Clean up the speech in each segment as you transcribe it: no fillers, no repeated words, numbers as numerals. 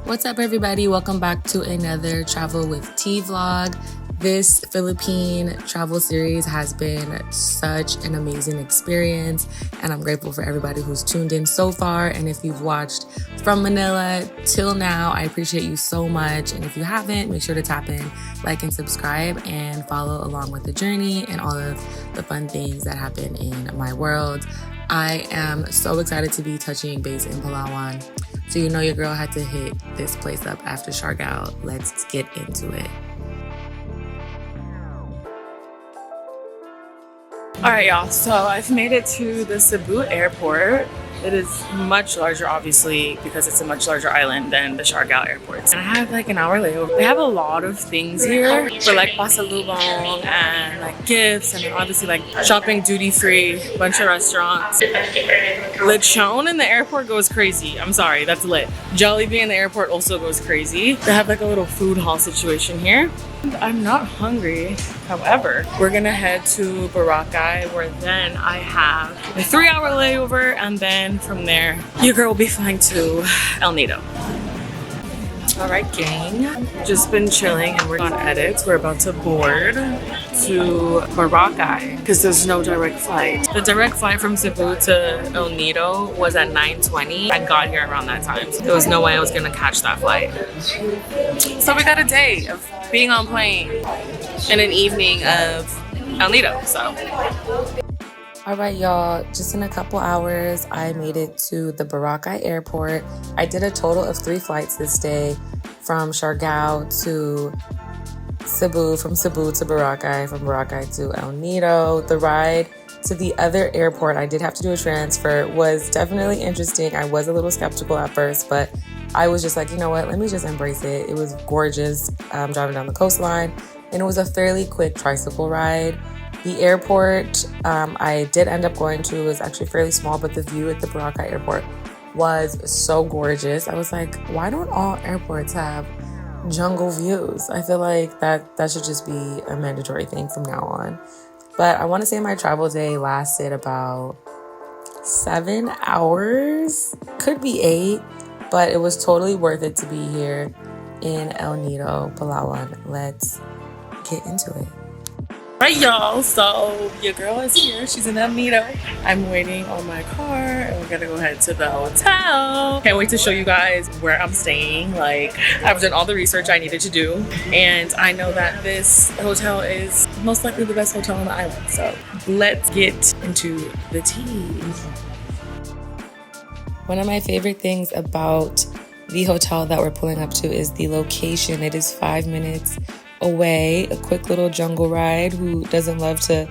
What's up, everybody? Welcome back to another Travel with T vlog. This Philippine travel series has been such an amazing experience, and I'm grateful for everybody who's tuned in so far. And if you've watched from Manila till now, I appreciate you so much. And if you haven't, make sure to tap in, like, and subscribe, and follow along with the journey and all of the fun things that happen in my world. I am so excited to be touching base in Palawan. So you know your girl had to hit this place up after Siargao. Let's get into it. All right, y'all, so I've made it to the Cebu airport. It is much larger, obviously, because it's a much larger island than the Siargao airport. And I have like an hour layover. They have a lot of things here for like pasalubong and like gifts, and then obviously like shopping duty-free, bunch of restaurants. Lechon in the airport goes crazy. I'm sorry, that's lit. Jollibee in the airport also goes crazy. They have like a little food hall situation here. I'm not hungry. However, we're gonna head to Boracay, where then I have a 3-hour layover, and then from there, your girl will be flying to El Nido. All right, gang. Just been chilling and we're on edits. We're about to board to Boracay because there's no direct flight. The direct flight from Cebu to El Nido was at 9:20. I got here around that time. So there was no way I was gonna catch that flight. So we got a day of being on plane and an evening of El Nido, so. All right, y'all, just in a couple hours, I made it to the Boracay airport. I did a total of 3 flights this day, from Siargao to Cebu, from Cebu to Boracay, from Boracay to El Nido. The ride to the other airport, I did have to do a transfer, was definitely interesting. I was a little skeptical at first, but I was just like, you know what, let me just embrace it. It was gorgeous, driving down the coastline, and it was a fairly quick tricycle ride. The airport I did end up going to was actually fairly small, but the view at the Boracay airport was so gorgeous. I was like, why don't all airports have jungle views? I feel like that should just be a mandatory thing from now on. But I want to say my travel day lasted about 7 hours, could be 8, but it was totally worth it to be here in El Nido, Palawan. Let's get into it. Right, y'all, so your girl is here. She's in El Nido. I'm waiting on my car and we're gonna go head to the hotel. Can't wait to show you guys where I'm staying. Like, I've done all the research I needed to do, and I know that this hotel is most likely the best hotel on the island. So let's get into the tea. One of my favorite things about the hotel that we're pulling up to is the location. It is 5 minutes away, a quick little jungle ride. Who doesn't love to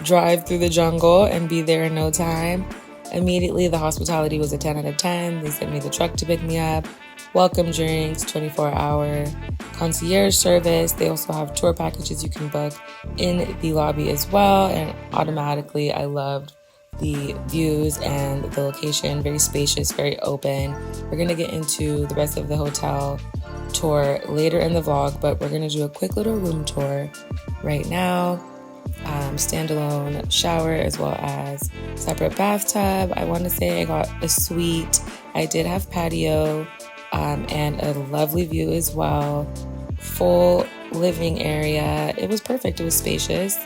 drive through the jungle and be there in no time? Immediately, the hospitality was a 10 out of 10. They sent me the truck to pick me up, welcome drinks, 24-hour concierge service. They also have tour packages you can book in the lobby as well, and automatically I loved the views and the location. Very spacious, very open. We're gonna get into the rest of the hotel tour later in the vlog, but we're gonna do a quick little room tour right now. Standalone shower as well as separate bathtub. I want to say I got a suite. I did have patio and a lovely view as well. Full living area. It was perfect. It was spacious.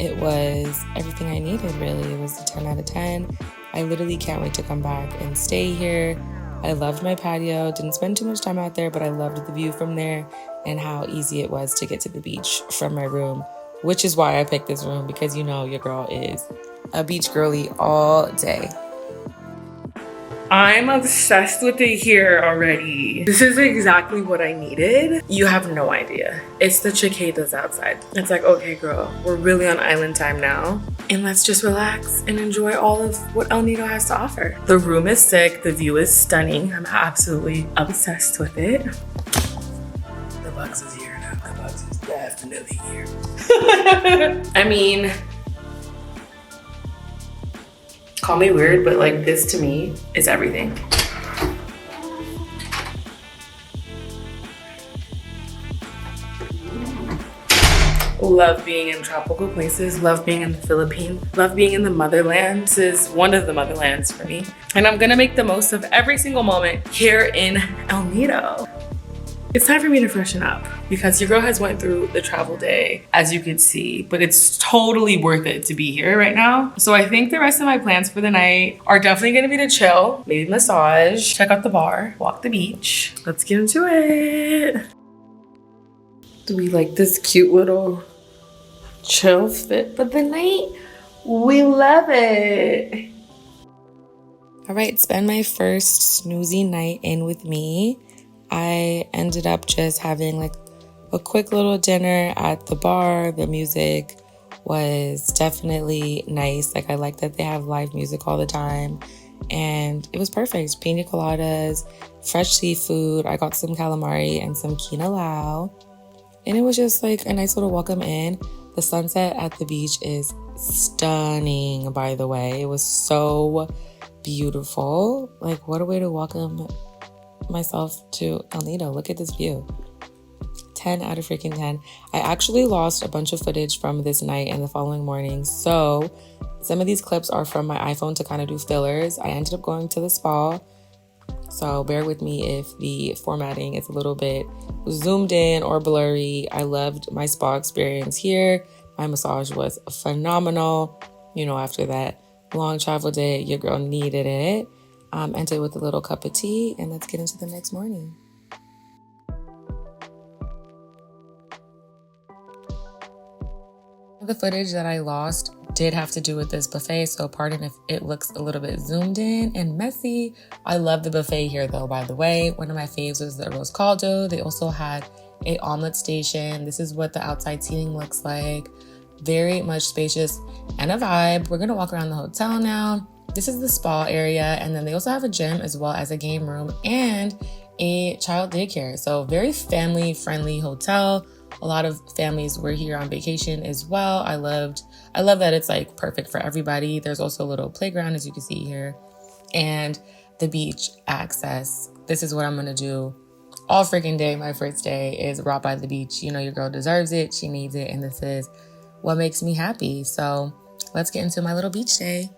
It was everything I needed, really. It was a 10 out of 10. I literally can't wait to come back and stay here. I loved my patio. Didn't spend too much time out there, but I loved the view from there and how easy it was to get to the beach from my room, which is why I picked this room, because you know your girl is a beach girly all day. I'm obsessed with it here already. This is exactly what I needed. You have no idea. It's the cicadas outside. It's like, okay, girl, we're really on island time now, and let's just relax and enjoy all of what El Nido has to offer. The room is sick. The view is stunning. I'm absolutely obsessed with it. The Bugs is here now. The Bugs is definitely here. I mean, call me weird, but like this to me is everything. Love being in tropical places, love being in the Philippines, love being in the motherland. This is one of the motherlands for me. And I'm gonna make the most of every single moment here in El Nido. It's time for me to freshen up because your girl has went through the travel day, as you could see, but it's totally worth it to be here right now. So I think the rest of my plans for the night are definitely gonna be to chill, maybe massage, check out the bar, walk the beach. Let's get into it. Do we like this cute little chill fit for the night? We love it. All right, spend my first snoozy night in with me. I ended up just having like a quick little dinner at the bar. The music was definitely nice. Like I like that they have live music all the time. And it was perfect. Pina coladas, fresh seafood. I got some calamari and some quinoa. And it was just like a nice little welcome in. The sunset at the beach is stunning, by the way. It was so beautiful. Like what a way to welcome myself to El Nido. Look at this view. 10 out of freaking 10. I actually lost a bunch of footage from this night and the following morning. So some of these clips are from my iPhone to kind of do fillers. I ended up going to the spa. So bear with me if the formatting is a little bit zoomed in or blurry. I loved my spa experience here. My massage was phenomenal. You know, after that long travel day, your girl needed it. Ended with a little cup of tea, and let's get into the next morning. The footage that I lost did have to do with this buffet, so pardon if it looks a little bit zoomed in and messy. I love the buffet here though, by the way. One of my faves was the rose caldo. They also had a omelet station. This is what the outside seating looks like. Very much spacious and a vibe. We're gonna walk around the hotel now. This is the spa area, and then they also have a gym as well as a game room and a child daycare. So very family friendly hotel. A lot of families were here on vacation as well. I love that it's like perfect for everybody. There's also a little playground, as you can see here, and the beach access. This is what I'm gonna do all freaking day. My first day is rock by the beach. You know, your girl deserves it. She needs it, and this is what makes me happy. So let's get into my little beach day.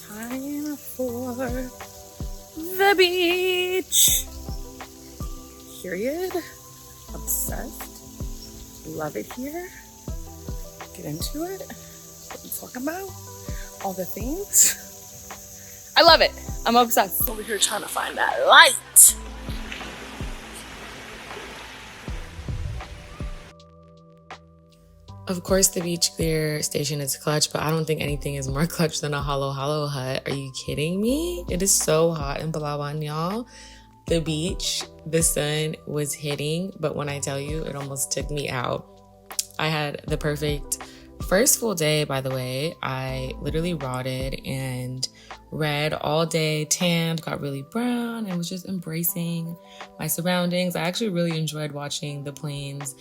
Time for the beach. Period. Obsessed. Love it here. Get into it. What you talking about? All the things. I love it. I'm obsessed. Over here trying to find that light. Of course, the beach clear station is clutch, but I don't think anything is more clutch than a hollow hut. Are you kidding me? It is so hot in Palawan, y'all. The beach, the sun was hitting, but when I tell you, it almost took me out. I had the perfect first full day, by the way. I literally rotted and red all day, tanned, got really brown, and was just embracing my surroundings. I actually really enjoyed watching the planes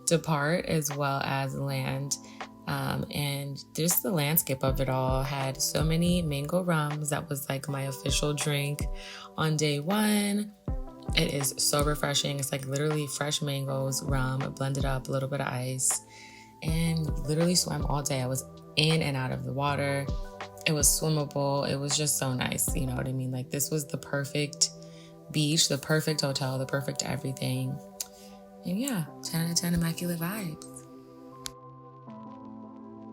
depart as well as land, and just the landscape of it all. Had so many mango rums. That was like my official drink on day one. It is so refreshing. It's like literally fresh mangoes, rum, blended up, a little bit of ice, and literally swam all day. I was in and out of the water. It was swimmable. It was just so nice. You know what I mean? Like this was the perfect beach, the perfect hotel, the perfect everything. And yeah, 10 out of 10 immaculate vibes.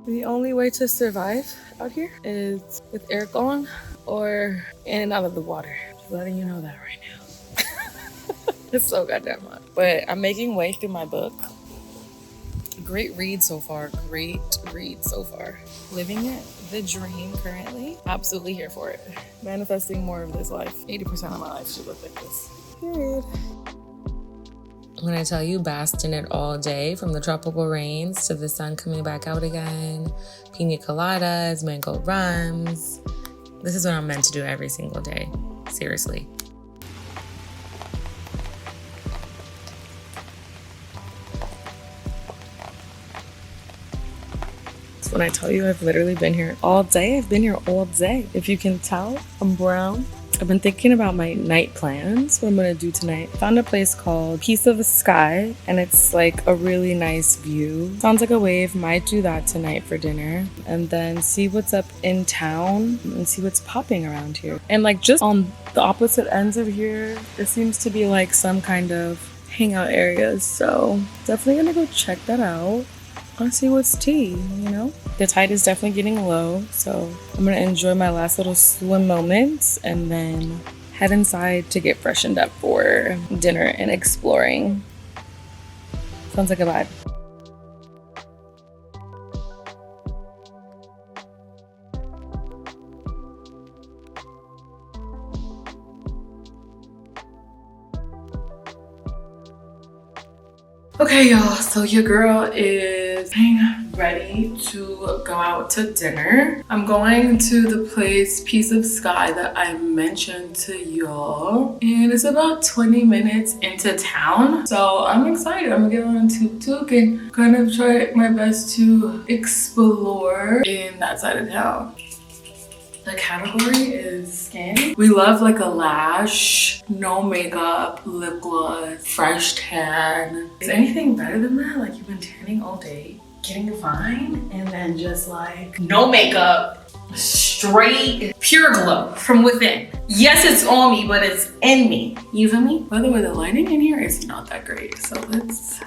The only way to survive out here is with air on or in and out of the water. Just letting you know that right now. It's so goddamn hot. But I'm making way through my book. Great read so far. Living it, the dream currently. Absolutely here for it. Manifesting more of this life. 80% of my life should look like this. Period. When I tell you, basked in it all day, from the tropical rains to the sun coming back out again, pina coladas, mango rums. This is what I'm meant to do every single day. Seriously. So when I tell you I've literally been here all day, I've been here all day. If you can tell, I'm brown. I've been thinking about my night plans, what I'm gonna do tonight. Found a place called Piece of Sky, and it's like a really nice view. Sounds like a wave, might do that tonight for dinner. And then see what's up in town and see what's popping around here. And like just on the opposite ends of here, there seems to be like some kind of hangout areas. So definitely gonna go check that out. Let's see what's tea, you know? The tide is definitely getting low, so I'm gonna enjoy my last little swim moments and then head inside to get freshened up for dinner and exploring. Sounds like a vibe. Okay, y'all, so your girl is getting ready to go out to dinner. I'm going to the place Piece of Sky that I mentioned to y'all, and it's about 20 minutes into town. So I'm excited. I'm gonna get on a tuk-tuk and kind of try my best to explore in that side of town. The category is skin. We love like a lash, no makeup, lip gloss, fresh tan. Is anything better than that? Like you've been tanning all day, getting fine, and then just like no makeup, straight pure glow from within. Yes, it's on me, but it's in me. You feel me? By the way, the lighting in here is not that great. So let's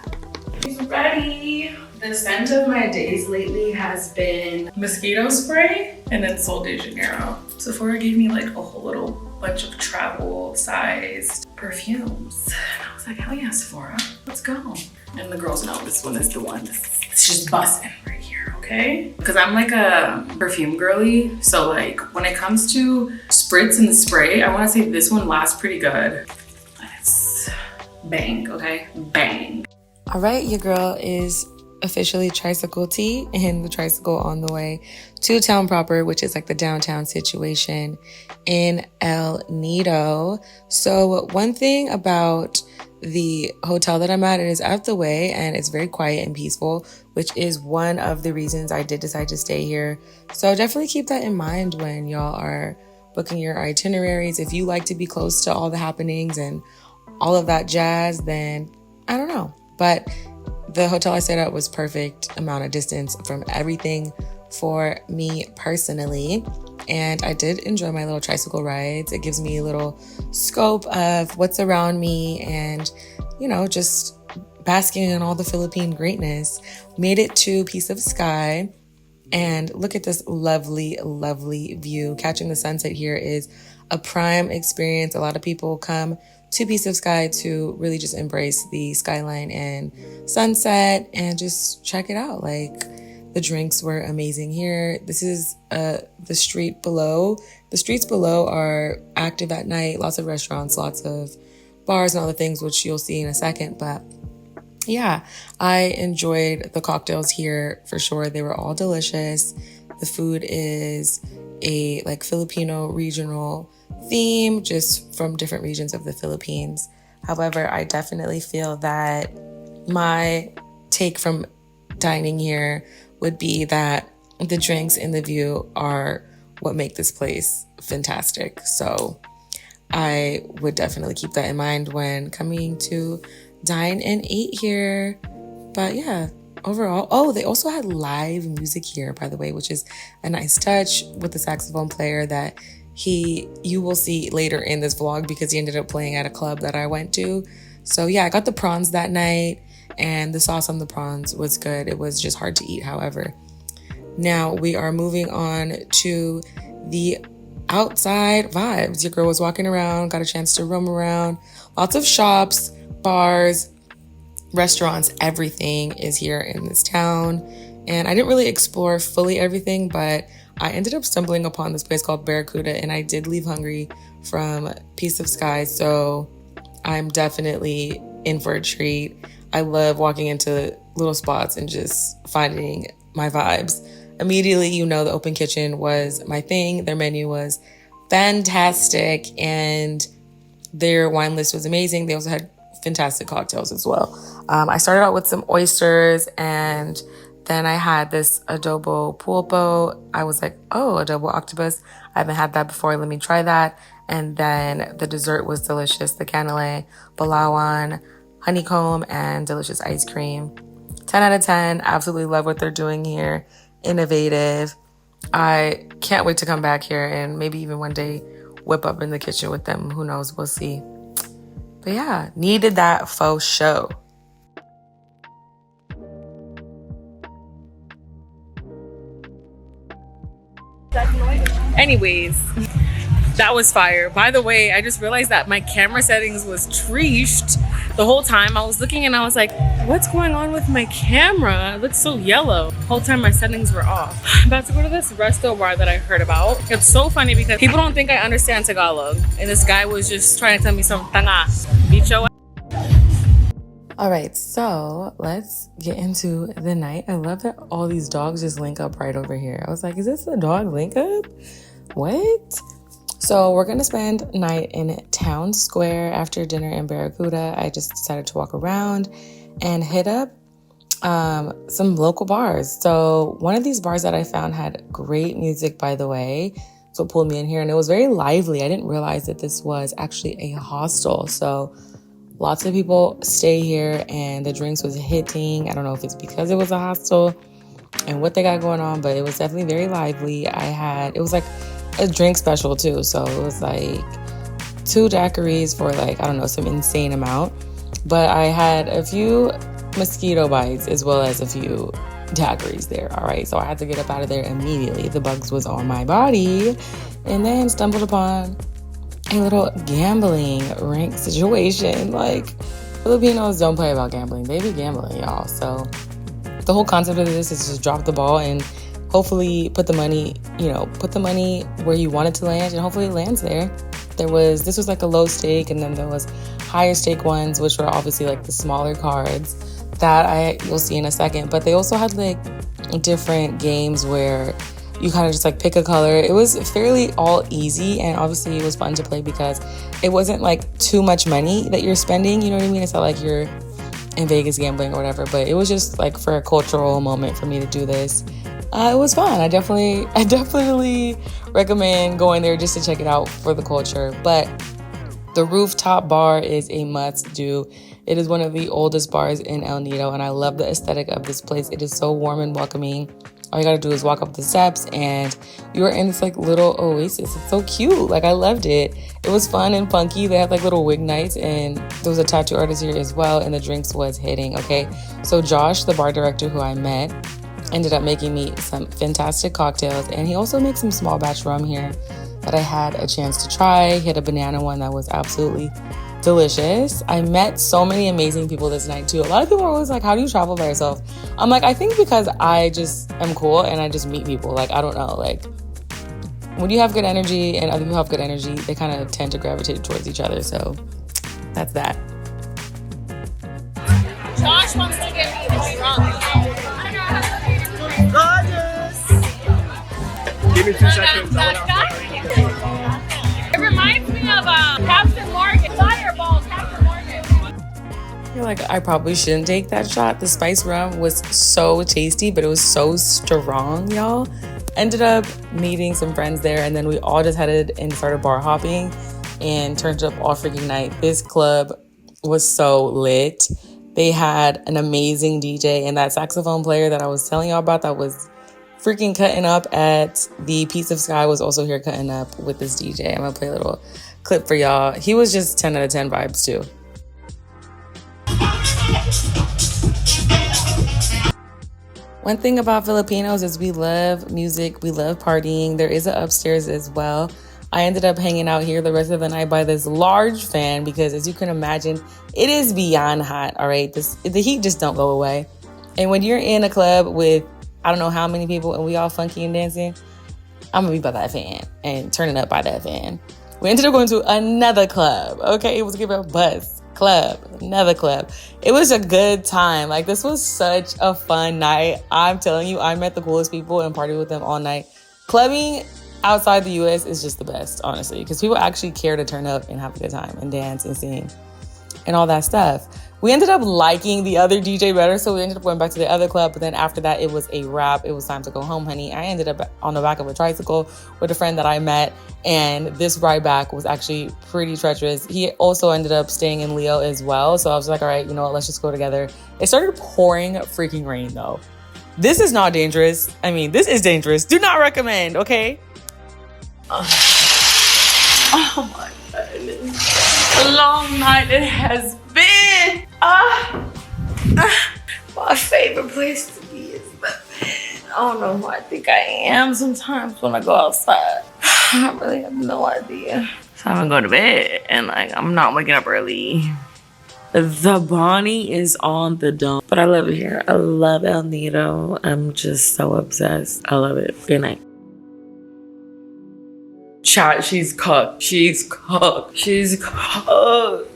get ready. The scent of my days lately has been mosquito spray and then Sol de Janeiro. Sephora gave me like a whole little bunch of travel sized perfumes. And I was like, hell yeah, Sephora, let's go. And the girls know this one is the one. It's just busting right here, okay? Because I'm like a perfume girly. So like when it comes to spritz and spray, I want to say this one lasts pretty good. It's bang, okay? Bang. All right, your girl is officially tricycle tea and the tricycle on the way to town proper, which is like the downtown situation in El Nido. So one thing about the hotel that I'm at, it is out of the way and it's very quiet and peaceful, which is one of the reasons I did decide to stay here. So definitely keep that in mind when y'all are booking your itineraries. If you like to be close to all the happenings and all of that jazz, then I don't know. But the hotel I stayed at was perfect amount of distance from everything for me personally. And I did enjoy my little tricycle rides. It gives me a little scope of what's around me and, you know, just basking in all the Philippine greatness. Made it to Piece of Sky and look at this lovely, lovely view. Catching the sunset here is a prime experience. A lot of people come to Piece of Sky to really just embrace the skyline and sunset and just check it out. Like the drinks were amazing here. This is the street below. The streets below are active at night. Lots of restaurants, lots of bars and other things, which you'll see in a second. But yeah, I enjoyed the cocktails here for sure. They were all delicious. The food is a like Filipino regional theme, just from different regions of the Philippines. However, I definitely feel that my take from dining here would be that the drinks and the view are what make this place fantastic. So I would definitely keep that in mind when coming to dine and eat here. But yeah, overall, oh, they also had live music here, by the way, which is a nice touch with the saxophone player that you will see later in this vlog because he ended up playing at a club that I went to. So yeah, I got the prawns that night and the sauce on the prawns was good. It was just hard to eat, however. Now we are moving on to the outside vibes. Your girl was walking around, got a chance to roam around. Lots of shops, bars, restaurants, everything is here in this town. And I didn't really explore fully everything, but I ended up stumbling upon this place called Barracuda, and I did leave hungry from Piece of Sky, so I'm definitely in for a treat. I love walking into little spots and just finding my vibes. Immediately, you know, the open kitchen was my thing. Their menu was fantastic, and their wine list was amazing. They also had fantastic cocktails as well. I started out with some oysters and Then I had this adobo pulpo. I was like, oh, adobo octopus. I haven't had that before. Let me try that. And then the dessert was delicious. The canale, balawan, honeycomb, and delicious ice cream. 10 out of 10. Absolutely love what they're doing here. Innovative. I can't wait to come back here and maybe even one day whip up in the kitchen with them. Who knows? We'll see. But yeah, needed that faux show. Anyways, that was fire. By the way, I just realized that my camera settings was treached the whole time. I was looking and I was like, what's going on with my camera? It looks so yellow. The whole time my settings were off. I'm about to go to this resto bar that I heard about. It's so funny because people don't think I understand Tagalog. And this guy was just trying to tell me some tanga. Bicho. All right, so let's get into the night. I love that all these dogs just link up right over here. I was like, is this a dog link up? What? So we're gonna spend night in Town Square after dinner in Barracuda. I just decided to walk around and hit up some local bars. So one of these bars that I found had great music, by the way. So it pulled me in here and it was very lively. I didn't realize that this was actually a hostel. So lots of people stay here and the drinks was hitting. I don't know if it's because it was a hostel and what they got going on, but it was definitely very lively. It was like a drink special too. So it was like 2 daiquiris for like, I don't know, some insane amount. But I had a few mosquito bites as well as a few daiquiris there. All right. So I had to get up out of there immediately. The bugs was on my body and then stumbled upon a little gambling rank situation. Like, Filipinos don't play about gambling. They be gambling, y'all. So the whole concept of this is just drop the ball and hopefully put the money where you want it to land, and hopefully it lands there. This was like a low stake, and then there was higher stake ones, which were obviously like the smaller cards that you'll see in a second. But they also had like different games where you kind of just like pick a color. It was fairly all easy, and obviously it was fun to play because it wasn't like too much money that you're spending, you know what I mean? It's not like you're in Vegas gambling or whatever, but it was just like for a cultural moment for me to do this. It was fun. I definitely recommend going there just to check it out for the culture. But the rooftop bar is a must do. It is one of the oldest bars in El Nido, and I love the aesthetic of this place. It is so warm and welcoming. All you gotta do is walk up the steps and you're in this like little oasis. It's so cute. Like, I loved it. It was fun and funky. They had like little wig nights, and there was a tattoo artist here as well, and the drinks was hitting. Okay, so Josh, the bar director who I met, ended up making me some fantastic cocktails, and he also makes some small batch rum here that I had a chance to try. He had a banana one that was absolutely delicious. I met so many amazing people this night too. A lot of people are always like, how do you travel by yourself? I'm like, I think because I just am cool and I just meet people. Like, I don't know, like when you have good energy and other people have good energy, they kind of tend to gravitate towards each other. So that's that. Josh wants to get me drunk. Gorgeous. Give me 2 seconds. It reminds me of Captain Morgan. Fireball, Captain Morgan. I feel like I probably shouldn't take that shot. The spice rum was so tasty, but it was so strong, y'all. Ended up meeting some friends there, and then we all just headed and started bar hopping and turned up all freaking night. This club was so lit. They had an amazing DJ, and that saxophone player that I was telling y'all about that was freaking cutting up at the Piece of Sky was also here cutting up with this DJ. I'm gonna play a little clip for y'all. He was just 10 out of 10 vibes too. One thing about Filipinos is we love music, we love partying. There is an upstairs as well. I ended up hanging out here the rest of the night by this large fan because, as you can imagine, it is beyond hot, all right? The heat just don't go away. And when you're in a club with I don't know how many people and we all funky and dancing, I'm gonna be by that fan and turning up by that fan. We ended up going to another club, okay? It was give a buzz club, another club. It was a good time. Like, this was such a fun night. I'm telling you, I met the coolest people and partied with them all night. Clubbing outside the US is just the best, honestly, because people actually care to turn up and have a good time and dance and sing and all that stuff. We ended up liking the other DJ better, so we ended up going back to the other club. But then after that, it was a wrap. It was time to go home, honey. I ended up on the back of a tricycle with a friend that I met, and this ride back was actually pretty treacherous. He also ended up staying in Lio as well, so I was like, all right, you know what, let's just go together. It started pouring freaking rain though. This is not dangerous. I mean, this is dangerous. Do not recommend, okay? Oh my goodness. A long night it has been. My favorite place to be is the bed. I don't know who I think I am sometimes when I go outside. I really have no idea. So I'm gonna go to bed and like I'm not waking up early. The Bonnie is on the dome, but I love it here. I love El Nido. I'm just so obsessed. I love it. Good night. Chat, she's cooked. She's cooked. She's cooked.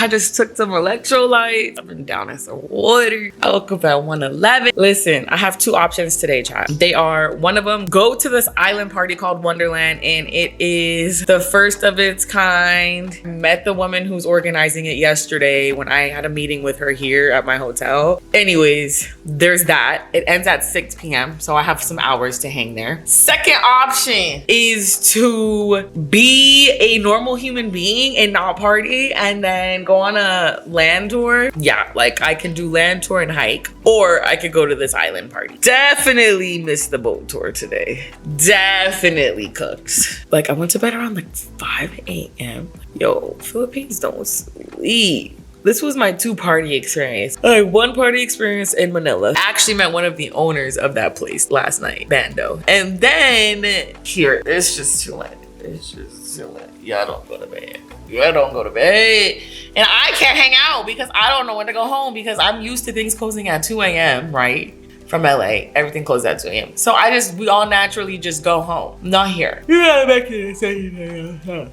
I just took some electrolytes. I've been down in some water. I woke up at 1:11. Listen, I have two options today, chat. They are, one of them, go to this island party called Wonderland, and it is the first of its kind. Met the woman who's organizing it yesterday when I had a meeting with her here at my hotel. Anyways, there's that. It ends at 6 p.m. so I have some hours to hang there. Second option is to be a normal human being and not party and then go on a land tour. Yeah, like I can do land tour and hike, or I could go to this island party. Definitely missed the boat tour today. Definitely cooked. Like I went to bed around like 5 a.m. Yo, Philippines don't sleep. This was my 2 party experience. One party experience in Manila. I actually met one of the owners of that place last night, Bando. And then here, it's just too late. It's just too late. Y'all don't go to bed. Y'all don't go to bed. And I can't hang out because I don't know when to go home because I'm used to things closing at 2 a.m., right? From LA, everything closed at 2 a.m. So we all naturally just go home. Not here. You gotta back to the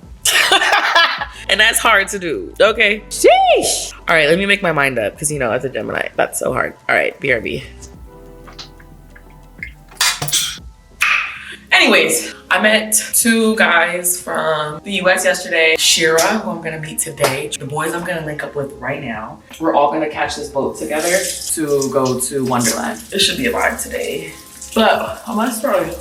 and that's hard to do. Okay. Sheesh. All right, let me make my mind up because, you know, as a Gemini, that's so hard. All right, BRB. Anyways, I met 2 guys from the US yesterday. Shira, who I'm gonna meet today. The boys I'm gonna link up with right now. We're all gonna catch this boat together to go to Wonderland. It should be a vibe today. But I'm starving.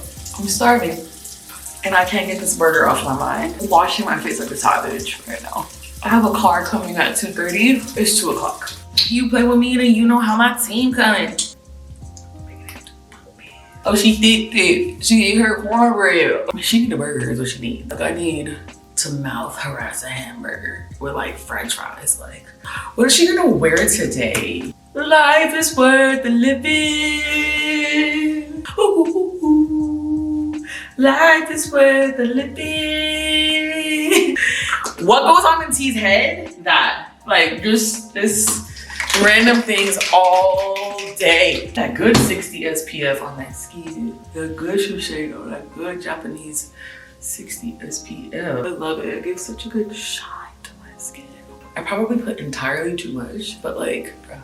And I can't get this burger off my mind. I'm washing my face like a savage right now. I have a car coming at 2:30. It's 2 o'clock. You play with me, then you know how my team coming. Oh, she thick. She ate her cornbread. She need a burger is what she needs. Like I need to mouth harass a hamburger with like French fries. Like, what is she gonna wear today? Life is worth the living. Ooh, life is worth the living. What goes on in T's head? That, like, just this random things all day. That good 60 SPF on that skin. The good Shiseido, that good Japanese 60 SPF. I love it. It gives such a good shine to my skin. I probably put entirely too much, but like, bro,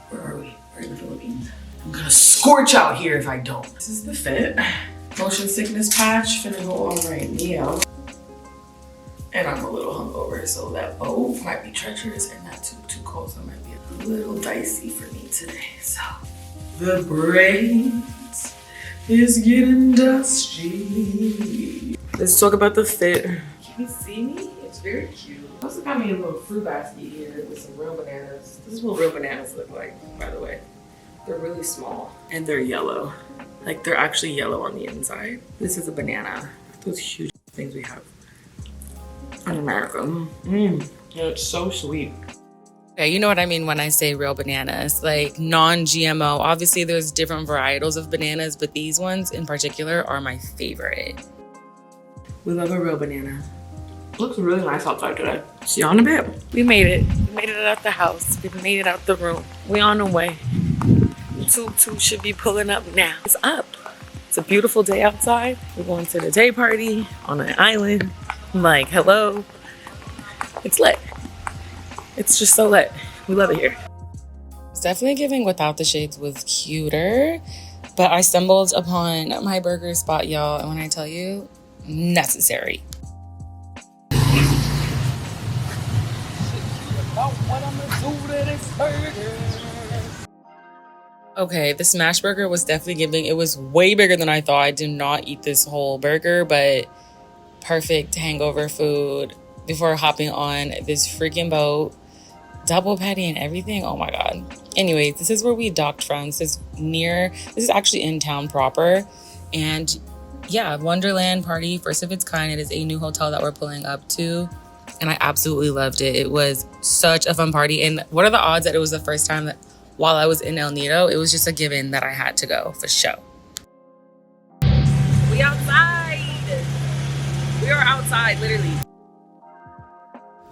where are we? We're in the Philippines. I'm gonna scorch out here if I don't. This is the fit. Motion sickness patch, finna go all right, Neo. And I'm a little hungover, so that boat might be treacherous and not too cold, so it might be a little dicey for me today. So the brains is getting dusty. Let's talk about the fit. Can you see me? It's very cute. I also got me a little fruit basket here with some real bananas. This is what real bananas look like, by the way. They're really small and they're yellow. Like they're actually yellow on the inside. This is a banana. Those huge things we have in America. Yeah, it's so sweet. Yeah, you know what I mean when I say real bananas, like non-GMO. Obviously there's different varietals of bananas, but these ones in particular are my favorite. We love a real banana. Looks really nice outside today. See you on a bit. We made it. We made it out the house. We made it out the room. We on the way. Two should be pulling up now. It's up. It's a beautiful day outside. We're going to the day party on an island. I'm like, hello. It's lit. It's just so lit. We love it here. It's definitely giving without the shades was cuter, but I stumbled upon my burger spot, y'all, and when I tell you, necessary. Okay, the smash burger was definitely giving. It was way bigger than I thought. I did not eat this whole burger, but perfect hangover food before hopping on this freaking boat. Double patty and everything. Oh my god. Anyways, this is where we docked from. This is actually in town proper. And yeah, Wonderland party, first of its kind. It is a new hotel that we're pulling up to. And I absolutely loved it. It was such a fun party. And what are the odds that it was the first time that while I was in El Nido, it was just a given that I had to go for show. We outside. We are outside, literally.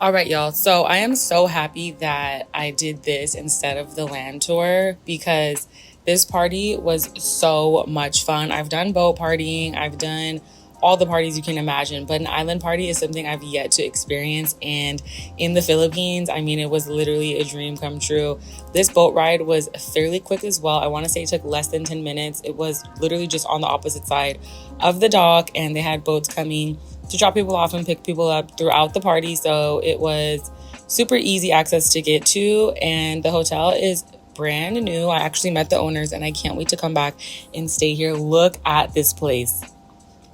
All right, y'all. So I am so happy that I did this instead of the land tour because this party was so much fun. I've done boat partying. I've done all the parties you can imagine, but an island party is something I've yet to experience. And in the Philippines, I mean, it was literally a dream come true. This boat ride was fairly quick as well. I want to say it took less than 10 minutes. It was literally just on the opposite side of the dock, and they had boats coming to drop people off and pick people up throughout the party. So it was super easy access to get to, and the hotel is brand new. I actually met the owners and I can't wait to come back and stay here. Look at this place.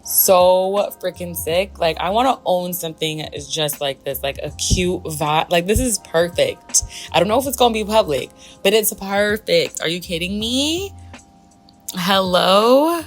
So freaking sick. Like, I want to own something that is just like this, like a cute vibe. Like, this is perfect. I don't know if it's gonna be public, but it's perfect. Are you kidding me? Hello?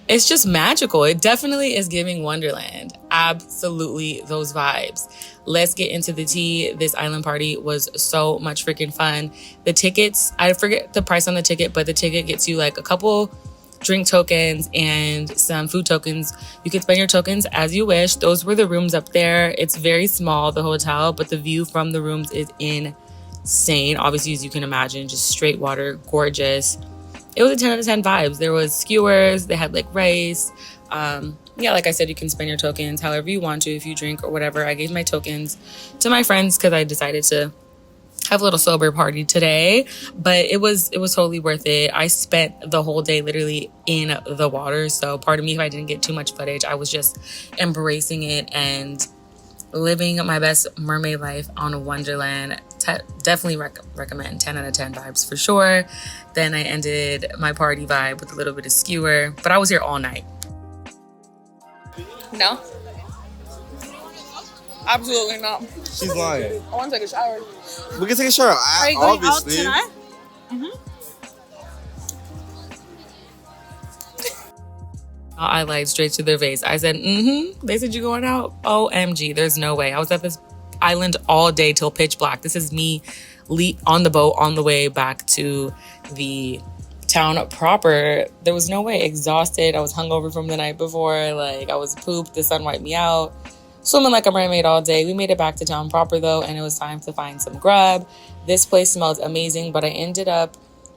It's just magical. It definitely is giving Wonderland. Absolutely those vibes. Let's get into the tea. This island party was so much freaking fun. The tickets, I forget the price on the ticket, but the ticket gets you like a couple drink tokens and some food tokens. You can spend your tokens as you wish. Those were the rooms up there. It's very small, the hotel, but the view from the rooms is insane. Obviously, as you can imagine, just straight water, gorgeous. It was a 10 out of 10 vibes. There was skewers, they had like rice. Yeah, like I said, you can spend your tokens however you want to if you drink or whatever. I gave my tokens to my friends because I decided to have a little sober party today, but it was totally worth it. I spent the whole day literally in the water, so pardon me if I didn't get too much footage. I was just embracing it and living my best mermaid life on a Wonderland. Definitely recommend 10 out of 10 vibes for sure. Then I ended my party vibe with a little bit of skewer, but I was here all night. No, absolutely not. She's lying. I want to take a shower. We can take a shower. Are you going obviously. out tonight? I lied straight to their face. I said, They said, you going out? OMG, there's no way. I was at this island all day till pitch black. This is me on the boat on the way back to the town proper. There was no way. Exhausted. I was hungover from the night before. Like, I was pooped. The sun wiped me out. Swimming like a mermaid all day. We made it back to town proper though, and it was time to find some grub. This place smelled amazing, but I ended up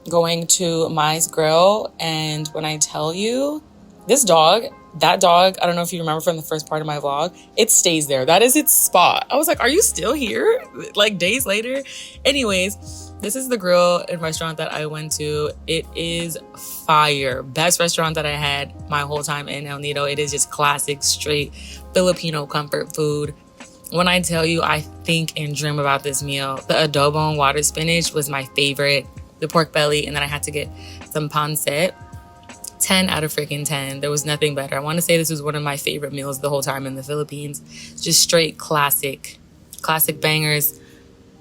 going to Mai's Grill, and when I tell you, that dog, I don't know if you remember from the first part of my vlog, it stays there. That is its spot. I was like, are you still here? Like days later? Anyways, this is the grill and restaurant that I went to. It is fire. Best restaurant that I had my whole time in El Nido. It is just classic, straight Filipino comfort food. When I tell you, I think and dream about this meal. The adobo and water spinach was my favorite. The pork belly, and then I had to get some pancit. 10 out of freaking 10. There was nothing better. I want to say this was one of my favorite meals the whole time in the Philippines. Just straight classic bangers.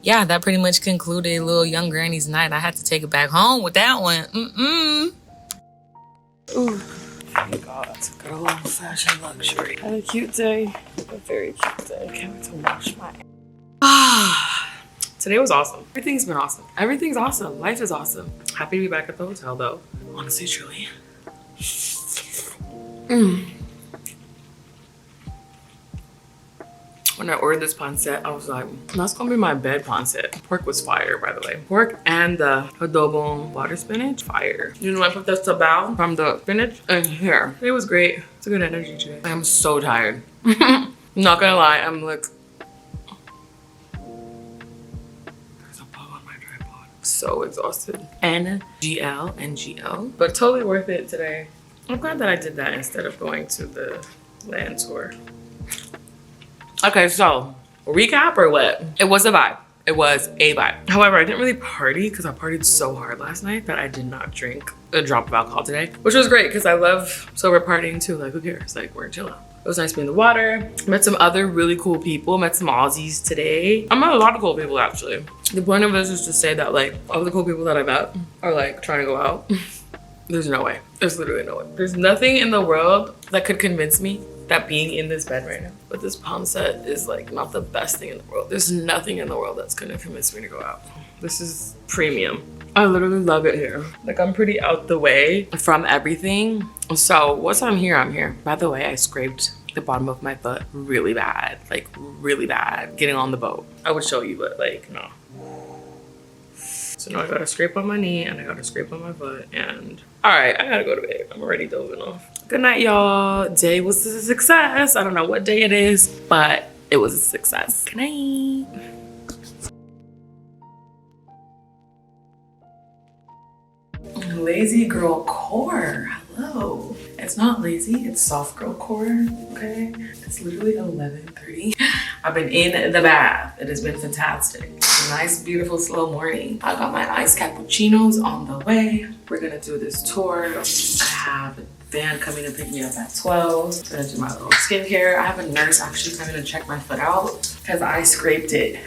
Yeah, that pretty much concluded little young granny's night. I had to take it back home with that one. Ooh, thank God. Good old-fashioned luxury. Had a cute day. A very cute day. Can't wait to wash my Today was awesome. Everything's been awesome. Everything's awesome. Life is awesome. Happy to be back at the hotel though. Honestly, truly. When I ordered this pancit, I was like, that's gonna be my bed pancit. Pork was fire, by the way. Pork and the adobo water spinach, fire. You know, I put the sabao from the spinach in here. It was great. It's a good energy today. I'm so tired. I'm not gonna lie, I'm like, there's a bug on my tripod. So exhausted. NGL, but totally worth it today. I'm glad that I did that instead of going to the land tour. Okay, so recap or what? It was a vibe. It was a vibe. However, I didn't really party because I partied so hard last night that I did not drink a drop of alcohol today, which was great because I love sober partying too. Like, who cares? Like, we're chilling. It was nice being in the water. Met some other really cool people. Met some Aussies today. I met a lot of cool people actually. The point of this is to say that like all the cool people that I met are like trying to go out. There's no way. There's literally no way. There's nothing in the world that could convince me that being in this bed right now with this palm set is like not the best thing in the world. There's nothing in the world that's gonna convince me to go out. This is premium. I literally love it here. Like, I'm pretty out the way from everything. So once I'm here, I'm here. By the way, I scraped the bottom of my foot really bad, like really bad, getting on the boat. I would show you, but like, no. So now I gotta scrape on my knee and I gotta scrape on my foot, and all right, I gotta go to bed. I'm already dozing off. Good night, y'all. Day was a success. I don't know what day it is, but it was a success. Good night. Lazy girl core. Hello. It's not lazy, it's soft girl core, okay? It's literally 11:30. I've been in the bath. It has been fantastic. It's a nice, beautiful, slow morning. I got my iced cappuccinos on the way. We're gonna do this tour. I have a van coming to pick me up at 12. I'm gonna do my little skincare. I have a nurse actually coming to check my foot out because I scraped it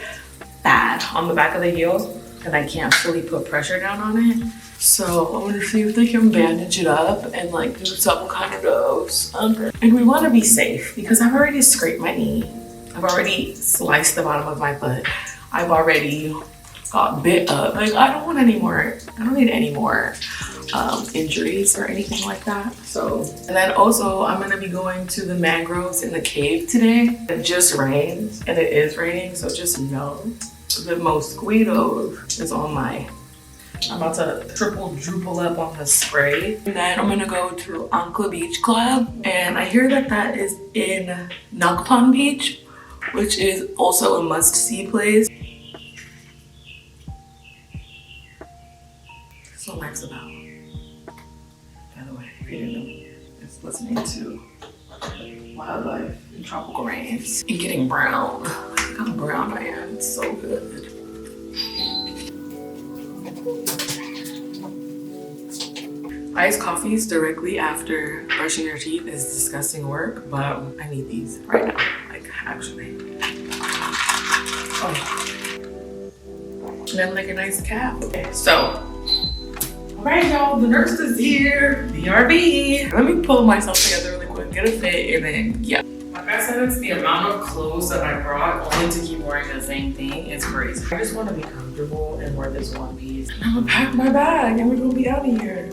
bad on the back of the heel and I can't fully put pressure down on it. So I'm gonna see if they can bandage it up and like do some kind of something. And we wanna be safe because I've already scraped my knee. I've already sliced the bottom of my foot. I've already got bit up. Like, I don't want any more, I don't need any more injuries or anything like that. So, and then also I'm gonna be going to the mangroves in the cave today. It just rained and it is raining, so just know the mosquito is on my, I'm about to triple drupal up on the spray. And then I'm gonna go to Ankla Beach Club. And I hear that that is in Nacpan Beach, which is also a must-see place. So nice about, by the way, if you didn't know, it's listening to wildlife and tropical rains and getting brown. Look how brown I am, it's so good. Iced coffees directly after brushing your teeth is disgusting work, but I need these right now, like actually. Oh. And then like a nice cap. Okay, so, all right y'all, the nurse is here, BRB. Let me pull myself together really quick, get a fit, and then yeah. Like I said, it's the amount of clothes that I brought only to keep wearing the same thing. It's crazy. I just want to be comfortable and wear this one piece. I'm gonna pack my bag and we're gonna be out of here.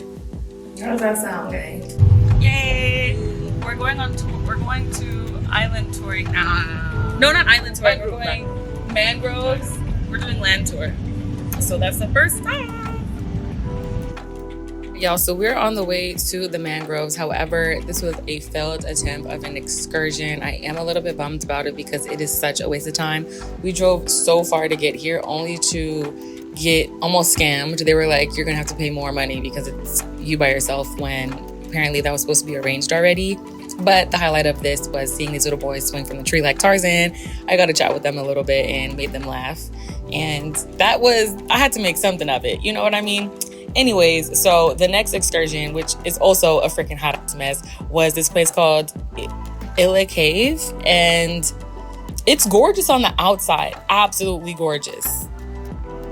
How does that sound, gang? Yay! We're going on tour. We're going to island touring now. No, not island touring. We're going mangroves. We're doing land tour. So that's the first time. Y'all, so we're on the way to the mangroves. However, this was a failed attempt of an excursion. I am a little bit bummed about it because it is such a waste of time. We drove so far to get here only to get almost scammed. They were like, you're gonna have to pay more money because it's you by yourself, when apparently that was supposed to be arranged already. But the highlight of this was seeing these little boys swing from the tree like Tarzan. I got to chat with them a little bit and made them laugh. And that was, I had to make something of it. You know what I mean? Anyways, so the next excursion, which is also a freaking hot mess, was this place called Ille Cave. And it's gorgeous on the outside. Absolutely gorgeous.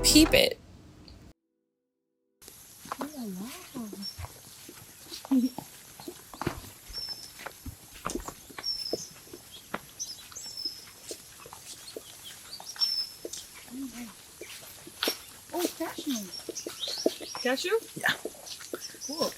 Peep it. Oh, cashew. Cashew? Yeah. Cool.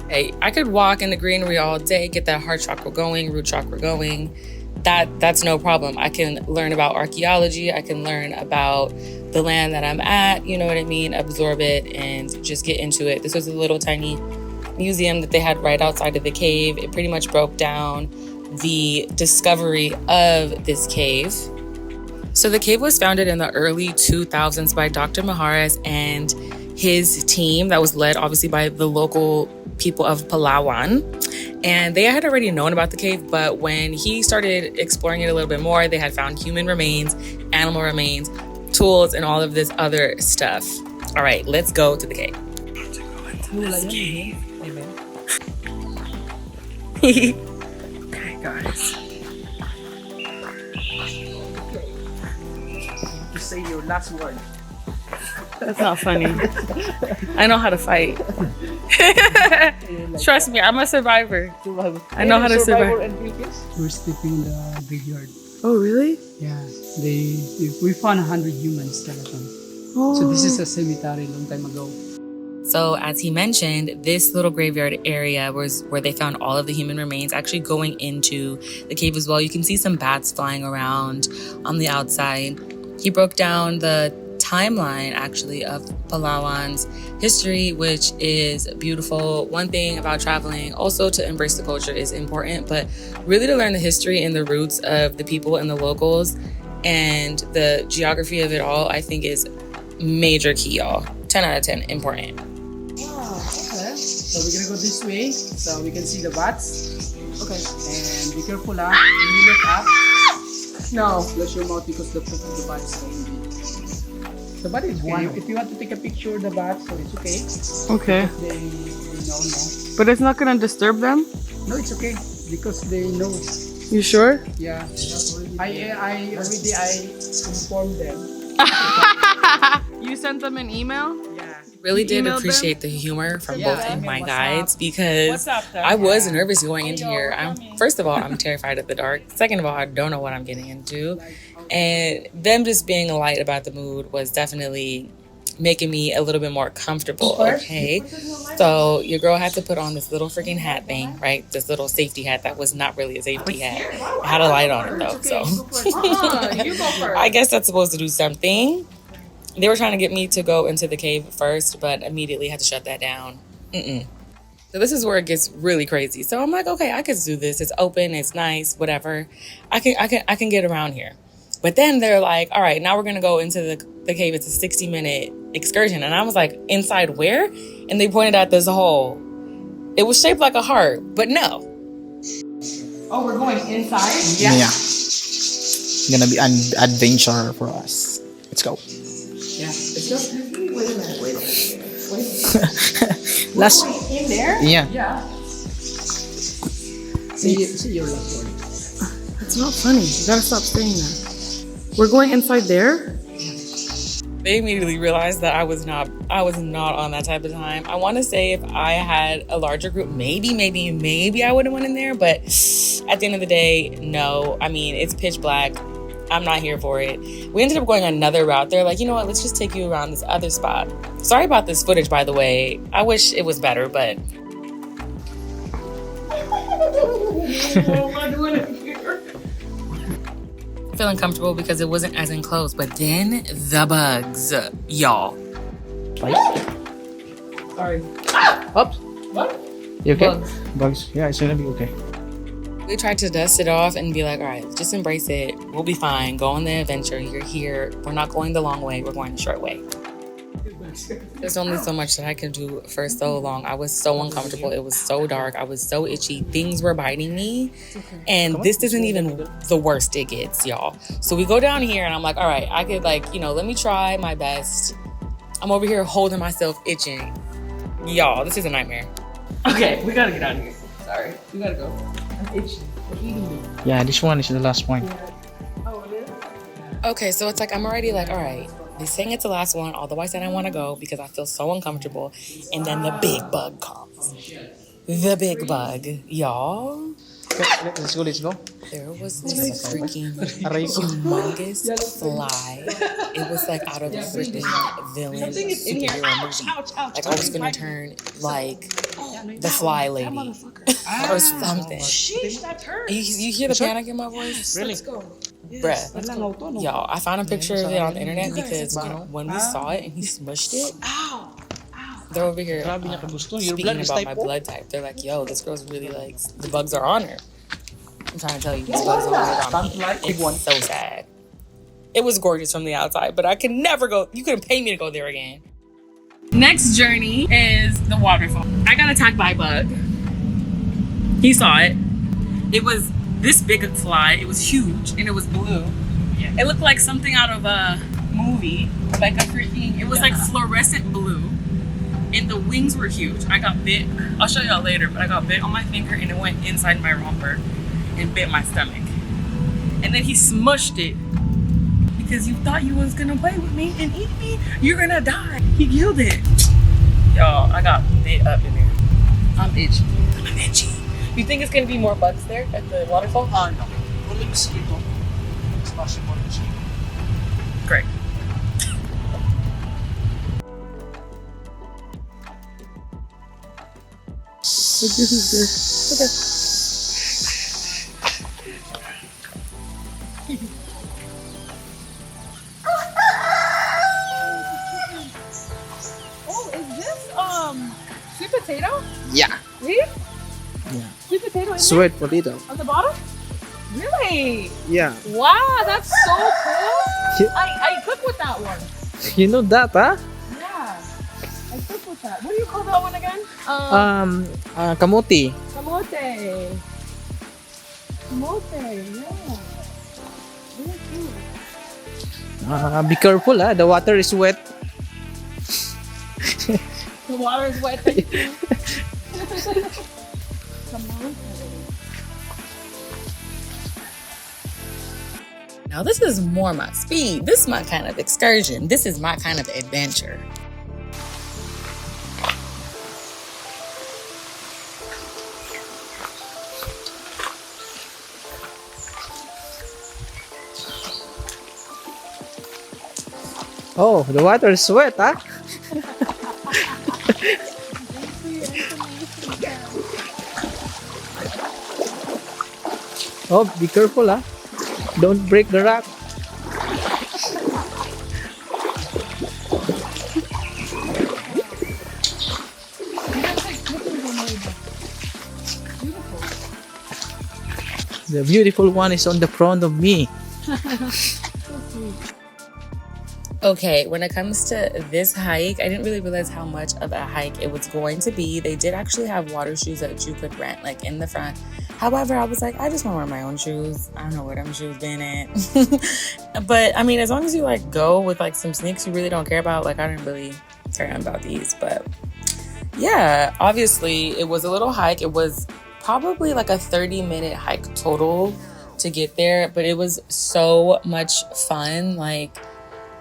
Hey, I could walk in the greenery all day, get that heart chakra going, root chakra going. That's no problem. I can learn about archaeology. I can learn about the land that I'm at, you know what I mean? Absorb it and just get into it. This was a little tiny museum that they had right outside of the cave. It pretty much broke down the discovery of this cave. So the cave was founded in the early 2000s by Dr. Maharas and his team that was led obviously by the local people of Palawan. And they had already known about the cave, but when he started exploring it a little bit more, they had found human remains, animal remains, tools, and all of this other stuff. All right, let's go to the cave. Okay, guys. To say your last word. That's not funny. I know how to fight. Trust me, I'm a survivor. I know how to survive. We're sleeping in the graveyard. Oh, really? Yeah, we found 100 human skeletons. Oh. So this is a cemetery long time ago. So as he mentioned, this little graveyard area was where they found all of the human remains. Actually going into the cave as well, you can see some bats flying around on the outside. He broke down the timeline actually of Palawan's history, which is beautiful. One thing about traveling, also to embrace the culture is important, but really to learn the history and the roots of the people and the locals and the geography of it all, I think is major key, y'all. 10 out of 10, important. Wow, okay. So we're gonna go this way so we can see the bats. Okay. And be careful, when you look up. No, close your mouth because the poop of the bat is going to be. The bat is one. If you want to take a picture of the bat, so it's okay. Okay. They know. But it's not gonna disturb them? No, it's okay because they know. You sure? Yeah. I already informed them. You sent them an email? Yeah. Really did emailed appreciate the humor from Yeah. both of my What's guides because What's up, though? I was nervous going into here. First of all, I'm terrified of the dark. Second of all, I don't know what I'm getting into. And them just being light about the mood was definitely making me a little bit more comfortable. Okay. So your girl had to put on this little freaking hat thing, right? This little safety hat that was not really a safety hat. It had a light on it though. So I guess that's supposed to do something. They were trying to get me to go into the cave first, but immediately had to shut that down. So this is where it gets really crazy. So I'm like, okay, I can do this. It's open, it's nice, whatever. I can get around here. But then they're like, all right, now we're gonna go into the cave. It's a 60-minute excursion. And I was like, inside where? And they pointed at this hole. It was shaped like a heart, but no. Oh, we're going inside? Yeah. Gonna be an adventure for us. Let's go. Yeah. Wait a minute. Last. In there? Yeah. Yeah. See your last word. It's not funny. You gotta stop saying that. We're going inside there? They immediately realized that I was not on that type of time. I want to say if I had a larger group, maybe I would have went in there. But at the end of the day, no. I mean, it's pitch black. I'm not here for it. We ended up going another route. They're like, you know what? Let's just take you around this other spot. Sorry about this footage, by the way. I wish it was better, but... Feeling comfortable because it wasn't as enclosed, but then the bugs, y'all. Sorry. Oops. What? You okay? Bugs. Yeah, it's gonna be okay. We tried to dust it off and be like, all right, just embrace it. We'll be fine. Go on the adventure. You're here. We're not going the long way. We're going the short way. There's only so much that I could do for so long. I was so uncomfortable. It was so dark. I was so itchy. Things were biting me. And this isn't even the worst it gets, y'all. So we go down here and I'm like, all right, I could let me try my best. I'm over here holding myself itching. Y'all, this is a nightmare. Okay, we gotta get out of here. Sorry, we gotta go. I'm itching. They're eating me. Yeah, this one is the last one. Oh, it is? Okay, so it's like I'm already like, all right. They're saying it's the last one, although I said I want to go because I feel so uncomfortable. And then the big bug comes. The big bug, y'all. Let's go. There was this freaking humongous fly. It was like out of a freaking villain superhero movie. Like I was gonna turn like the fly lady or something. You hear the panic in my voice? Really? Let's go. Bruh. Y'all, I found a picture of it on the internet because when we saw it and he smushed it, they're over here speaking about my blood type. They're like, yo, this girl's really like, the bugs are on her. I'm trying to tell you, these bugs are on me. It's so sad. It was gorgeous from the outside, but I could never go. You couldn't pay me to go there again. Next journey is the waterfall. I got attacked by a bug. He saw it. It was this big a fly. It was huge and it was blue. Yeah. It looked like something out of a movie, like a freaking. It was like fluorescent blue, and the wings were huge. I got bit. I'll show y'all later, but I got bit on my finger and it went inside my romper and bit my stomach. And then he smushed it. Because you thought you was gonna play with me and eat me, you're gonna die. He killed it. Y'all, I got bit up in there. I'm itchy. I'm itchy. You think it's gonna be more bugs there at the waterfall? No. Only mosquito. Splashing more mosquito. Great. But this is good. Okay. Sweet potato? Yeah. See? Yeah. Sweet potato in Sweet potato. there? On the bottom? Really? Yeah. Wow, that's so cool. Yeah. I cook with that one. You know that, huh? Yeah. I cook with that. What do you call that one again? Kamote. Kamote. Kamote, yeah. Very cute. Be careful, huh? The water is wet. The water is wet. Thank you. Kamote. Now this is more my speed. This is my kind of excursion. This is my kind of adventure. Oh, the water is wet, huh? Oh, be careful, huh? Don't break the rock. The beautiful one is on the front of me. Okay, when it comes to this hike, I didn't really realize how much of a hike it was going to be. They did actually have water shoes that you could rent, like in the front. However, I was like, I just want to wear my own shoes. I don't know where them shoes been at. But I mean, as long as you like go with like some sneaks you really don't care about, like I didn't really care about these. But yeah, obviously it was a little hike. It was probably like a 30-minute hike total to get there, but it was so much fun. Like,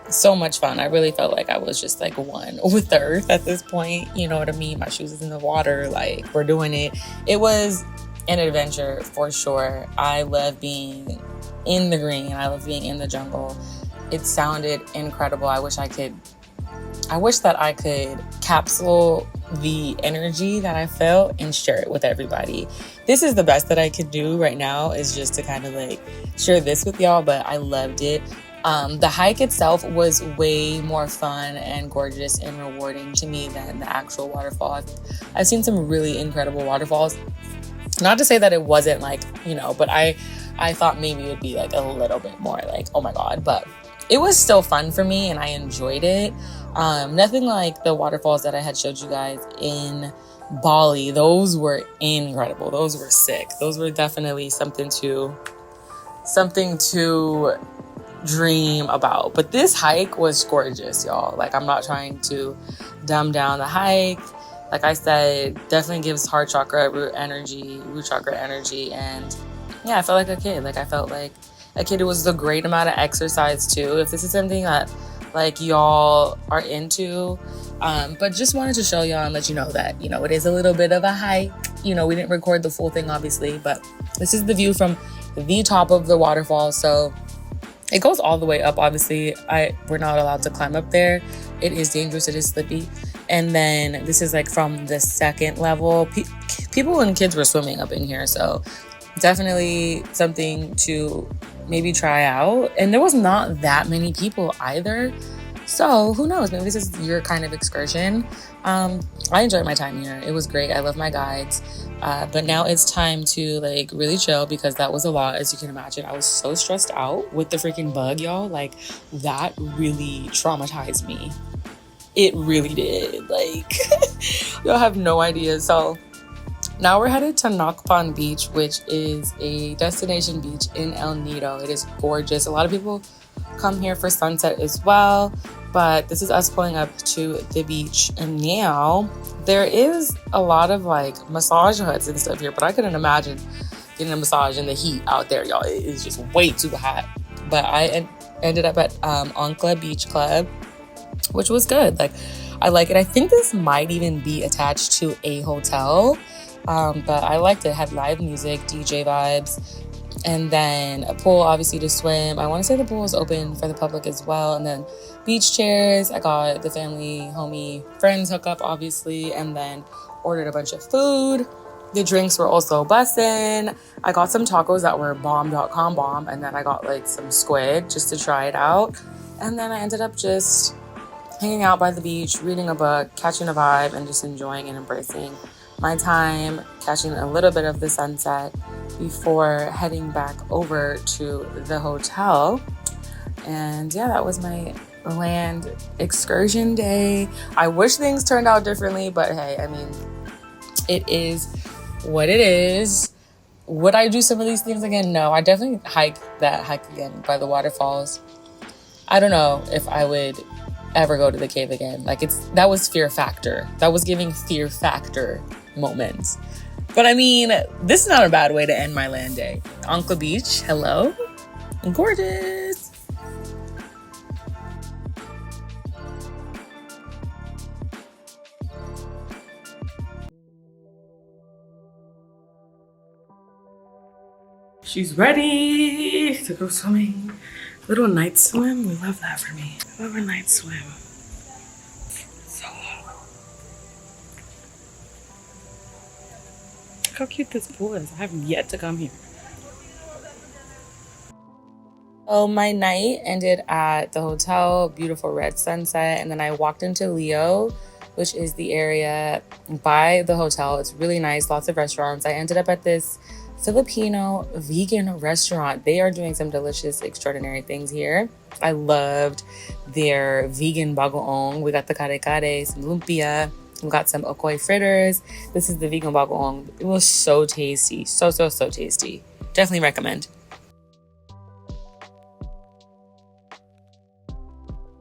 so much fun. I really felt like I was just like one with the earth at this point. You know what I mean? My shoes is in the water. Like, we're doing it. It was an adventure for sure. I love being in the green. I love being in the jungle. It sounded incredible. I wish that I could capsule the energy that I felt and share it with everybody. This is the best that I could do right now, is just to kind of like share this with y'all, but I loved it. The hike itself was way more fun and gorgeous and rewarding to me than the actual waterfall. I've seen some really incredible waterfalls. Not to say that it wasn't like, you know, but I thought maybe it would be like a little bit more like, oh my God, but it was still fun for me and I enjoyed it. Nothing like the waterfalls that I had showed you guys in Bali. Those were incredible. Those were sick. Those were definitely something to dream about. But this hike was gorgeous, y'all. Like, I'm not trying to dumb down the hike. Like I said, definitely gives heart chakra, root chakra energy. And yeah, I felt like a kid. Like, I felt like a kid. It was a great amount of exercise too. If this is something that like y'all are into, but just wanted to show y'all and let you know that, you know, it is a little bit of a hike. You know, we didn't record the full thing obviously, but this is the view from the top of the waterfall. So it goes all the way up. Obviously, we're not allowed to climb up there. It is dangerous. It is slippy. And then this is like from the second level. People and kids were swimming up in here. So definitely something to maybe try out. And there was not that many people either. So who knows, maybe this is your kind of excursion. I enjoyed my time here. It was great. I love my guides. But now it's time to like really chill because that was a lot, as you can imagine. I was so stressed out with the freaking bug, y'all. Like that really traumatized me. It really did. Like y'all have no idea. So now we're headed to Nacpan Beach, which is a destination beach in El Nido. It is gorgeous. A lot of people come here for sunset as well, but this is us pulling up to the beach. And now there is a lot of like massage huts and stuff here, but I couldn't imagine getting a massage in the heat out there, y'all. It is just way too hot. But I ended up at Ankla Beach Club, which was good. Like, I like it. I think this might even be attached to a hotel. But I liked it. Had live music, DJ vibes, and then a pool obviously to swim. I want to say the pool is open for the public as well. And then beach chairs. I got the family, homie, friends hookup obviously, and then ordered a bunch of food. The drinks were also bussin'. I got some tacos that were bomb.com bomb, and then I got like some squid just to try it out. And then I ended up just hanging out by the beach, reading a book, catching a vibe, and just enjoying and embracing my time, catching a little bit of the sunset before heading back over to the hotel. And yeah, that was my land excursion day. I wish things turned out differently, but hey, I mean, it is what it is. Would I do some of these things again? No, I definitely hike again by the waterfalls. I don't know if I would ever go to the cave again. Like that was fear factor. That was giving fear factor moments. But I mean, this is not a bad way to end my land day. Ankla Beach, hello. Gorgeous. She's ready to go swimming. Little night swim. We love that for me. I love a night swim. So look how cute this pool is. I have yet to come here. So my night ended at the hotel, beautiful red sunset, and then I walked into Lio, which is the area by the hotel. It's really nice, lots of restaurants. I ended up at this Filipino vegan restaurant. They are doing some delicious, extraordinary things here. I loved their vegan bagoong. We got the kare-kare, some lumpia. We got some okoy fritters. This is the vegan bagoong. It was so tasty. So tasty. Definitely recommend.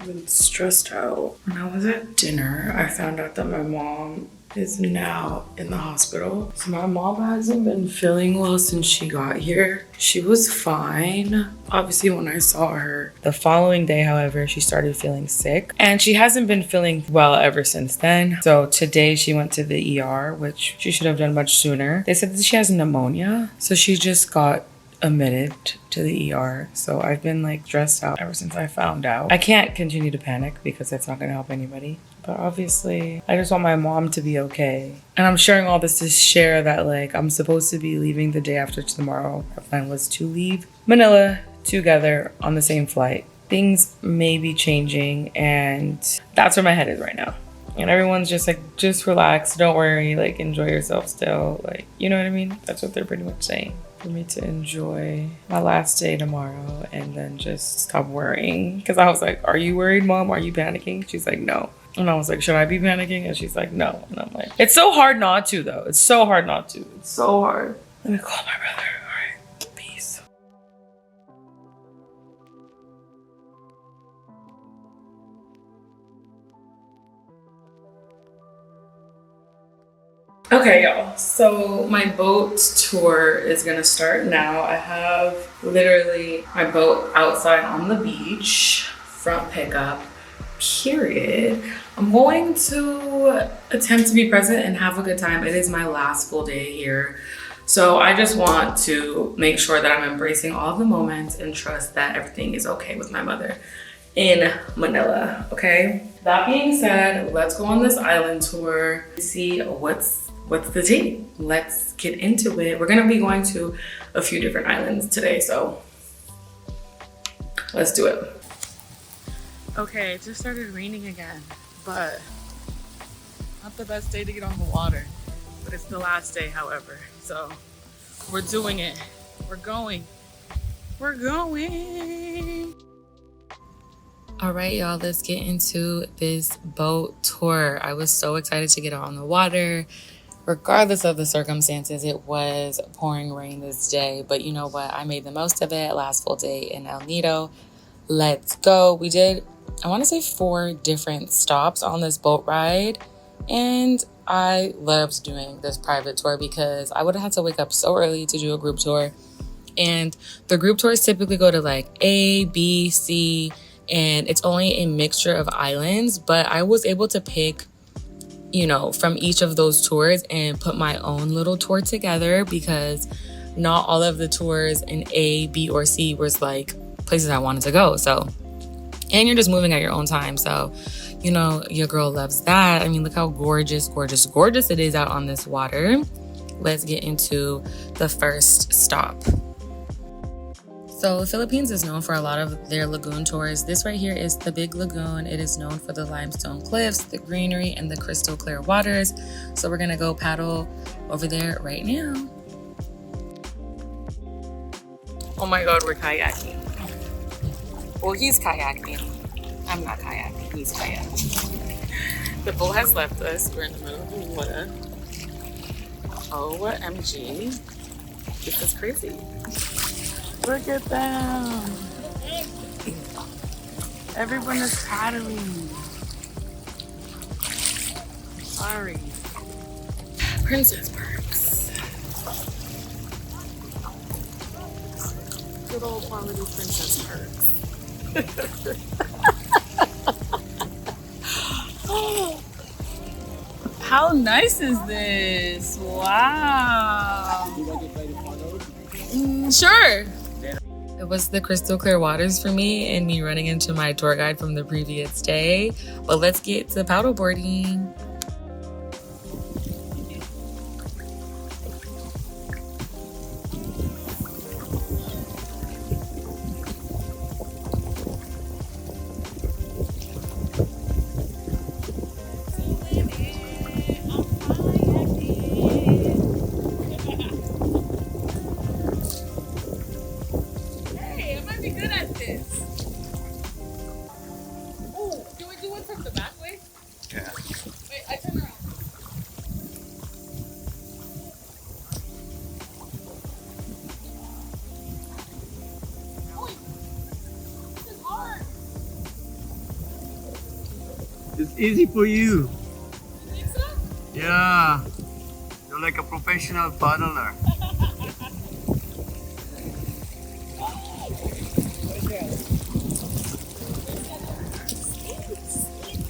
I've been stressed out. When I was at dinner, I found out that my mom is now in the hospital. So my mom hasn't been feeling well since she got here. She was fine. Obviously, when I saw her the following day, however, she started feeling sick. And she hasn't been feeling well ever since then. So today she went to the ER, which she should have done much sooner. They said that she has pneumonia. So she just got admitted to the ER. So I've been like stressed out ever since I found out. I can't continue to panic because that's not gonna help anybody. But obviously, I just want my mom to be okay. And I'm sharing all this to share that like I'm supposed to be leaving the day after tomorrow. Our plan was to leave Manila together on the same flight. Things may be changing and that's where my head is right now. And everyone's just like, just relax, don't worry, like enjoy yourself still. Like, you know what I mean? That's what they're pretty much saying. For me to enjoy my last day tomorrow and then just stop worrying. Because I was like, are you worried, Mom? Are you panicking? She's like, no. And I was like, should I be panicking? And she's like, no. And I'm like, it's so hard not to, though. It's so hard not to. It's so hard. Let me call my brother. All right. Peace. Okay, y'all. So my boat tour is gonna start now. I have literally my boat outside on the beach, front pickup, period. I'm going to attempt to be present and have a good time. It is my last full day here. So I just want to make sure that I'm embracing all the moments and trust that everything is okay with my mother in Manila, okay? That being said, let's go on this island tour, see what's the tea. Let's get into it. We're gonna be going to a few different islands today, so let's do it. Okay, it just started raining again, but not the best day to get on the water. But it's the last day, however. So we're doing it. We're going. We're going. All right, y'all, let's get into this boat tour. I was so excited to get on the water. Regardless of the circumstances, it was pouring rain this day. But you know what? I made the most of it. Last full day in El Nido. Let's go. We did, I want to say 4 different stops on this boat ride. And I loved doing this private tour because I would have had to wake up so early to do a group tour. And the group tours typically go to like A, B, C, and it's only a mixture of islands. But I was able to pick, you know, from each of those tours and put my own little tour together because not all of the tours in A, B, or C was like places I wanted to go. So, and you're just moving at your own time. So, you know, your girl loves that. I mean, look how gorgeous, gorgeous, gorgeous it is out on this water. Let's get into the first stop. So the Philippines is known for a lot of their lagoon tours. This right here is the Big Lagoon. It is known for the limestone cliffs, the greenery, and the crystal clear waters. So we're gonna go paddle over there right now. Oh my God, we're kayaking. Well, he's kayaking. I'm not kayaking, he's kayaking. The boat has left us. We're in the middle of the water. OMG. This is crazy. Look at them. Everyone is paddling. Sorry. Princess perks. Good old quality princess perks. Oh, how nice is this? Wow. Sure. It was the crystal clear waters for me and me running into my tour guide from the previous day. But let's get to paddle boarding. It's easy for you. You think so? Yeah. You're like a professional paddler.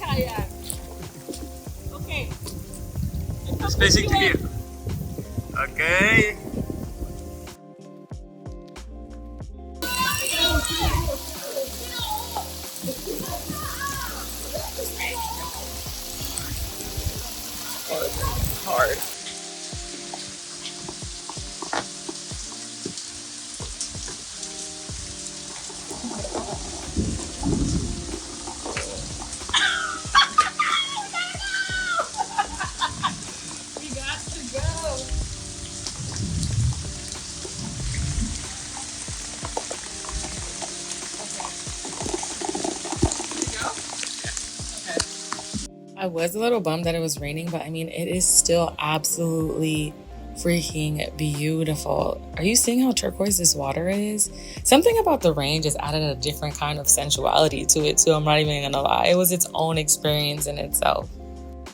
Kayak. Okay. Just facing to here. Okay. Hard. We got to go. I was a little bummed that it was raining, but I mean, it is still absolutely freaking beautiful. Are you seeing how turquoise this water is? Something about the rain just added a different kind of sensuality to it too. I'm not even gonna lie. It was its own experience in itself.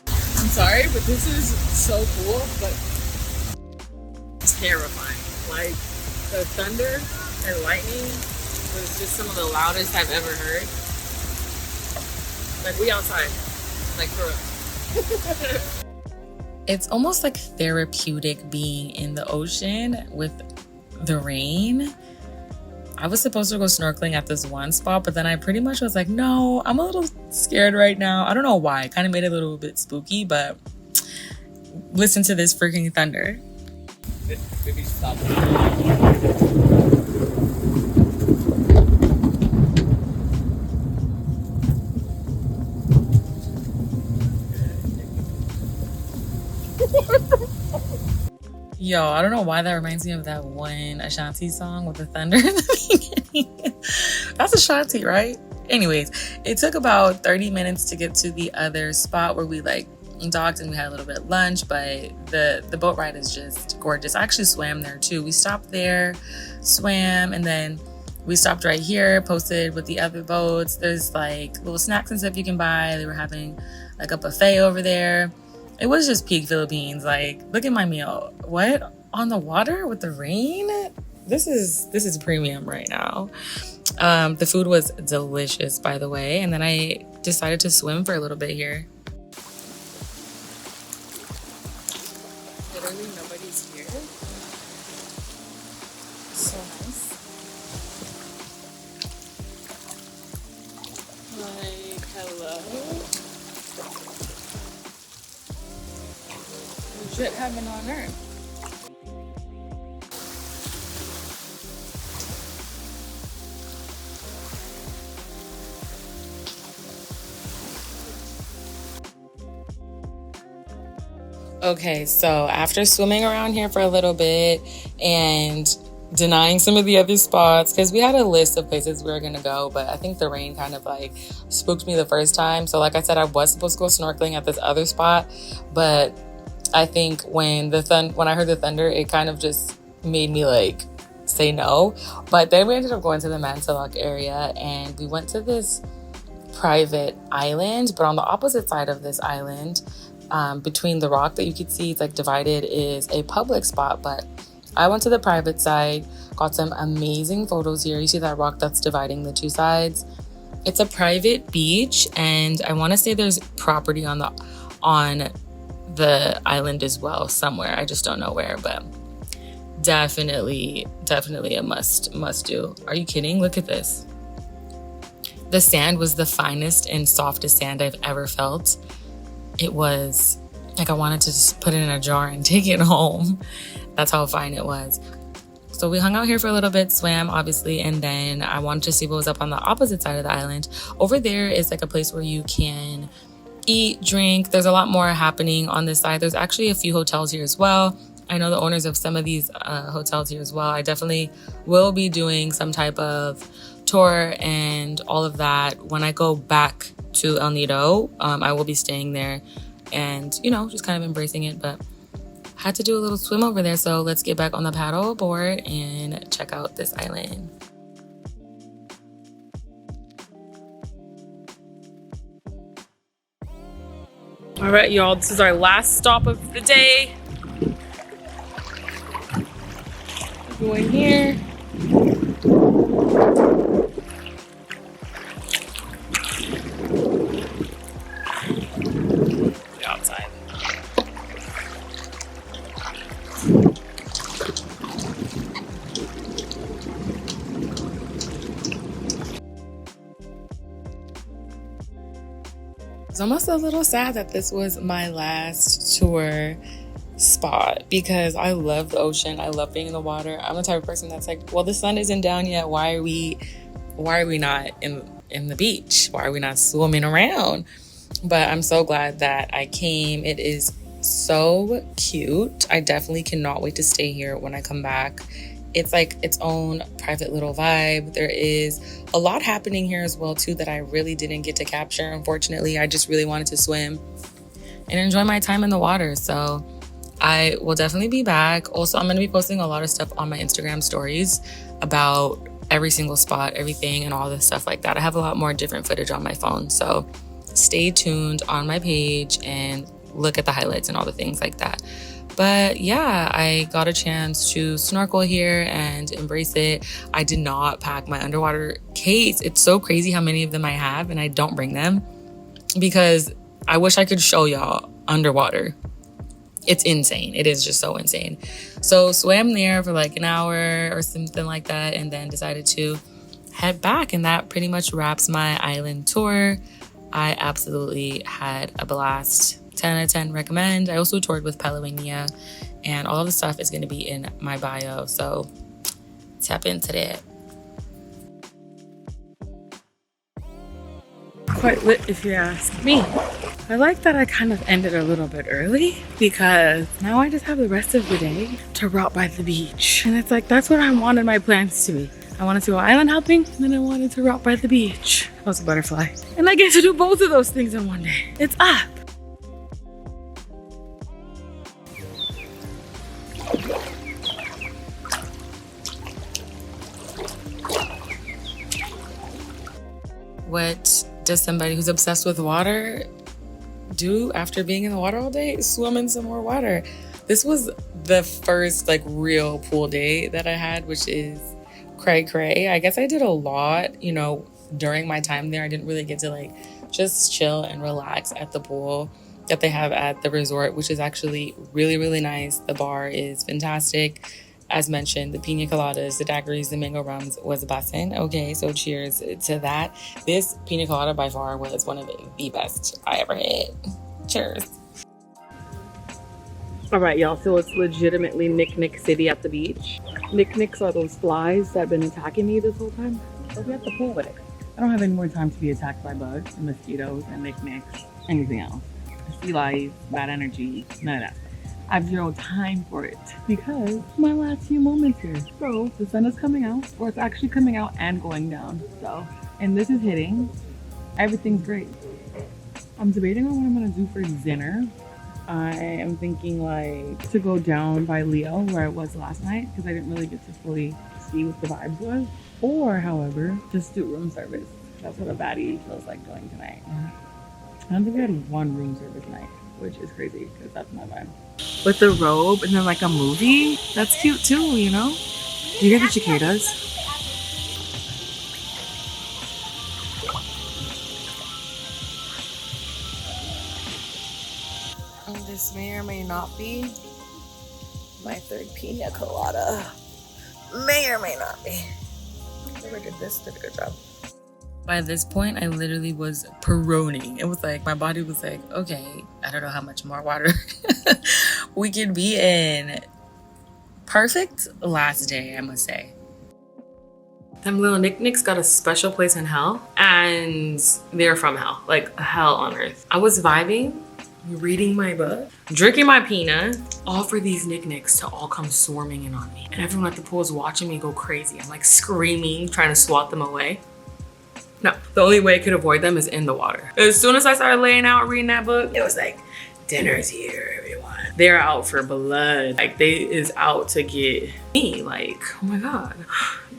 I'm sorry, but this is so cool, but Terrifying. Like, the thunder and lightning was just some of the loudest I've ever heard. Like, we outside. Like, for real. It's almost like therapeutic being in the ocean with the rain. I was supposed to go snorkeling at this one spot, but then I pretty much was like, no, I'm a little scared right now. I don't know why. It kind of made it a little bit spooky, but listen to this freaking thunder. Maybe stop. Yo, I don't know why that reminds me of that one Ashanti song with the thunder in the beginning. That's Ashanti, right? Anyways, it took about 30 minutes to get to the other spot where we like docked and we had a little bit of lunch, but the boat ride is just gorgeous. I actually swam there too. We stopped there, swam, and then we stopped right here, posted with the other boats. There's like little snacks and stuff you can buy. They were having like a buffet over there. It was just peak Philippines. Like, look at my meal. What? On the water with the rain? This is premium right now. The food was delicious, by the way. And then I decided to swim for a little bit here. Literally nobody's here. So nice. Like, hello. Legit heaven on earth. Okay, so after swimming around here for a little bit and denying some of the other spots, because we had a list of places we were gonna go, but I think the rain kind of like spooked me the first time. So like I said, I was supposed to go snorkeling at this other spot, but I think when I heard the thunder, it kind of just made me like say no. But then we ended up going to the Manilok area and we went to this private island, but on the opposite side of this island, between the rock that you could see, it's like divided, is a public spot. But I went to the private side, got some amazing photos here. You see that rock that's dividing the two sides? It's a private beach, and I want to say there's property on the island as well somewhere. I just don't know where, but definitely a must do. Are you kidding? Look at this. The sand was the finest and softest sand I've ever felt. It was like I wanted to just put it in a jar and take it home. That's how fine it was. So we hung out here for a little bit, swam obviously, and then I wanted to see what was up on the opposite side of the island. Over there is like a place where you can eat, drink. There's a lot more happening on this side. There's actually a few hotels here as well. I know the owners of some of these hotels here as well. I definitely will be doing some type of tour and all of that when I go back to El Nido. I will be staying there and, you know, just kind of embracing it, but had to do a little swim over there. So let's get back on the paddle board and check out this island. All right, y'all, this is our last stop of the day. Going here. Outside. It's almost a little sad that this was my last tour spot because I love the ocean. I love being in the water. I'm the type of person that's like, well, the sun isn't down yet. Why are we not in the beach? Why are we not swimming around? But I'm so glad that I came. It is so cute. I definitely cannot wait to stay here when I come back. It's like its own private little vibe. There is a lot happening here as well too that I really didn't get to capture. Unfortunately, I just really wanted to swim and enjoy my time in the water. So I will definitely be back. Also, I'm going to be posting a lot of stuff on my Instagram stories about every single spot, everything, and all this stuff like that. I have a lot more different footage on my phone. So stay tuned on my page and look at the highlights and all the things like that. But yeah, I got a chance to snorkel here and embrace it. I did not pack my underwater case. It's so crazy how many of them I have and I don't bring them because I wish I could show y'all underwater. It's insane. It is just so insane. So swam there for like an hour or something like that and then decided to head back, and that pretty much wraps my island tour. I absolutely had a blast. 10 out of 10 recommend. I also toured with Pelawenia and all of the stuff is going to be in my bio, so tap into that. quite lit if you ask me. I like that I kind of ended a little bit early because now I just have the rest of the day to route by the beach. And it's like, that's what I wanted my plans to be. I wanted to go island hopping, and then I wanted to route by the beach. I was a butterfly. And I get to do both of those things in one day. It's up. What does somebody who's obsessed with water do after being in the water all day? Swim in some more water. This was the first like real pool day that I had, which is cray. I guess I did a lot, you know, during my time there. I didn't really get to like just chill and relax at the pool that they have at the resort, which is actually really, really nice. The bar is fantastic. As mentioned, the pina coladas, the daiquiris, the mango rums was a blessing. Okay, so cheers to that. This pina colada by far was one of the best I ever had. Cheers. All right, y'all, so it's legitimately Nick City at the beach. Knicks are those flies that have been attacking me this whole time. So we have to pull with it. I don't have any more time to be attacked by bugs and mosquitoes and knicks, anything else. Sea lice, bad energy, none of that stuff. I have zero time for it because my last few moments here. So the sun is coming out, or it's actually coming out and going down. So, and this is hitting. Everything's great. I'm debating on what I'm gonna do for dinner. I am thinking like to go down by Lio where I was last night because I didn't really get to fully see what the vibes was. Or however, just do room service. That's what a baddie feels like doing tonight. I don't think we had one room service night, which is crazy because that's my vibe. With the robe and then like a movie, that's cute too, you know? Do you hear the cicadas? This may or may not be my third pina colada. May or may not be. Whoever did this did a good job. By this point, I literally was peroning. It was like, my body was like, okay, I don't know how much more water we could be in. Perfect last day, I must say. Them little knicks got a special place in hell, and they're from hell, like hell on earth. I was vibing, reading my book, drinking my pina, all for these knicks to all come swarming in on me. And everyone at the pool is watching me go crazy. I'm like screaming, trying to swat them away. No, the only way I could avoid them is in the water. As soon as I started laying out reading that book, it was like, dinner's here, everyone. They're out for blood. Like, they is out to get me. Like, oh my God.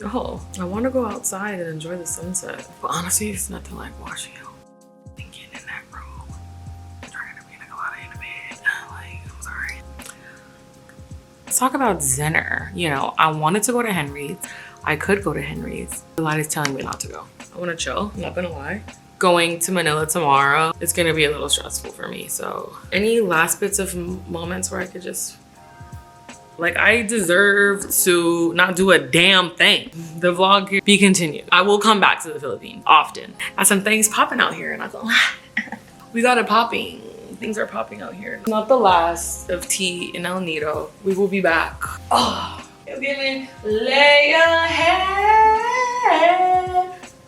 Oh, I want to go outside and enjoy the sunset. But honestly, it's nothing like washing out and getting in that room, drinking a pina colada in the bed. Like, I'm sorry. Let's talk about dinner. You know, I wanted to go to Henry's. I could go to Henry's. The light is telling me not to go. I want to chill, I'm not gonna lie. Going to Manila tomorrow, it's gonna be a little stressful for me. So any last bits of moments where I could just, like, I deserve to not do a damn thing. The vlog can be continued. I will come back to the Philippines often. Got some things popping out here and I go, we got it popping. Things are popping out here. Not the last of tea in El Nido. We will be back. Oh, it's giving, lay your head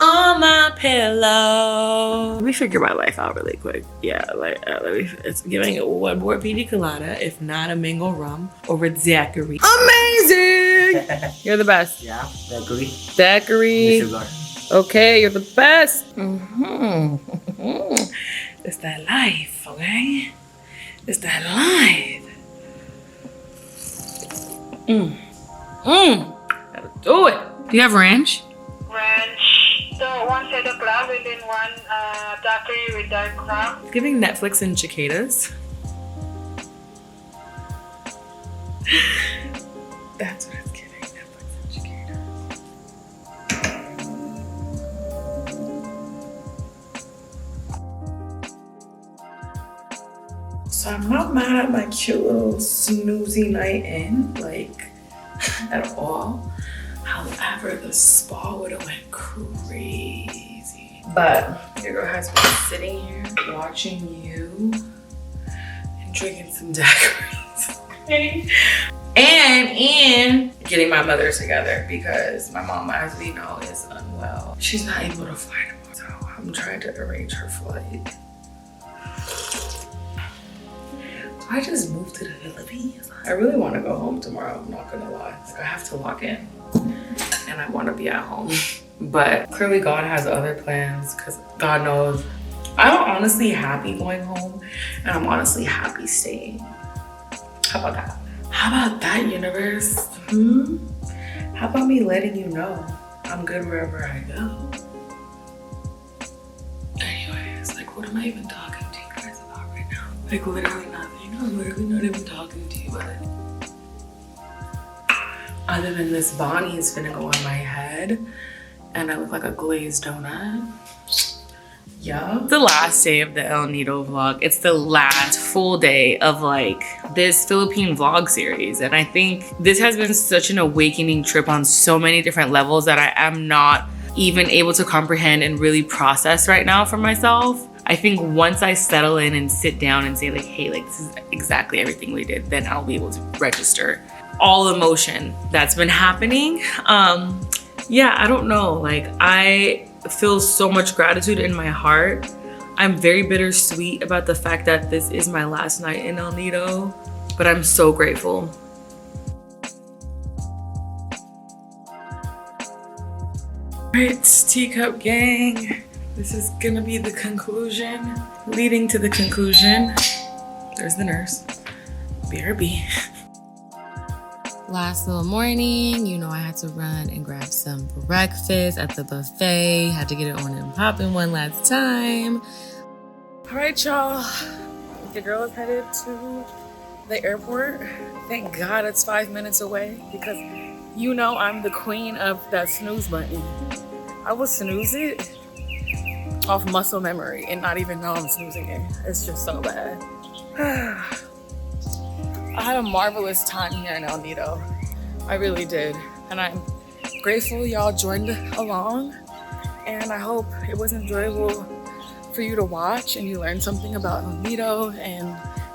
on my pillow. Let me figure my life out really quick. Yeah, it's giving one more pina colada, if not a mango rum or a daiquiri. Amazing! You're the best. Yeah, daiquiri. Daiquiri. Sugar. Okay, you're the best. It's that life, okay? It's that life. Gotta do it. Do you have ranch? Ranch. So one Seda Club and then one daiquiri with dark rum. It's giving Netflix and cicadas. That's what it's giving, Netflix and cicadas. So I'm not mad at my cute little snoozy night in, like, at all. However, the spa would have went crazy. But your girl has been sitting here watching you and drinking some daiquiris. and getting my mother together because my mom, as we know, is unwell. She's not able to fly tomorrow. So I'm trying to arrange her flight. I just moved to the Philippines. I really want to go home tomorrow, I'm not gonna lie. Like, I have to lock in and I want to be at home. But clearly God has other plans because God knows I'm honestly happy going home and I'm honestly happy staying. How about that? How about that, universe? How about me letting you know I'm good wherever I go? Anyways, like, what am I even talking to you guys about right now? Like, literally nothing. I'm literally not even talking to you about it. Other than this Bonnie is finna go on my head and I look like a glazed donut. Yeah. The last day of the El Nido vlog. It's the last full day of like this Philippine vlog series. And I think this has been such an awakening trip on so many different levels that I am not even able to comprehend and really process right now for myself. I think once I settle in and sit down and say like, hey, like this is exactly everything we did, then I'll be able to register all emotion that's been happening. Yeah, I don't know. Like, I feel so much gratitude in my heart. I'm very bittersweet about the fact that this is my last night in El Nido, but I'm so grateful. All right, teacup gang. This is gonna be the conclusion. Leading to the conclusion. There's the nurse. BRB. Last little morning, you know, I had to run and grab some breakfast at the buffet. Had to get it on and popping one last time. All right, y'all. The girl is headed to the airport. Thank God it's 5 minutes away because you know I'm the queen of that snooze button. I will snooze it off muscle memory and not even know I'm snoozing it. It's just so bad. I had a marvelous time here in El Nido. I really did. And I'm grateful y'all joined along. And I hope it was enjoyable for you to watch and you learned something about El Nido and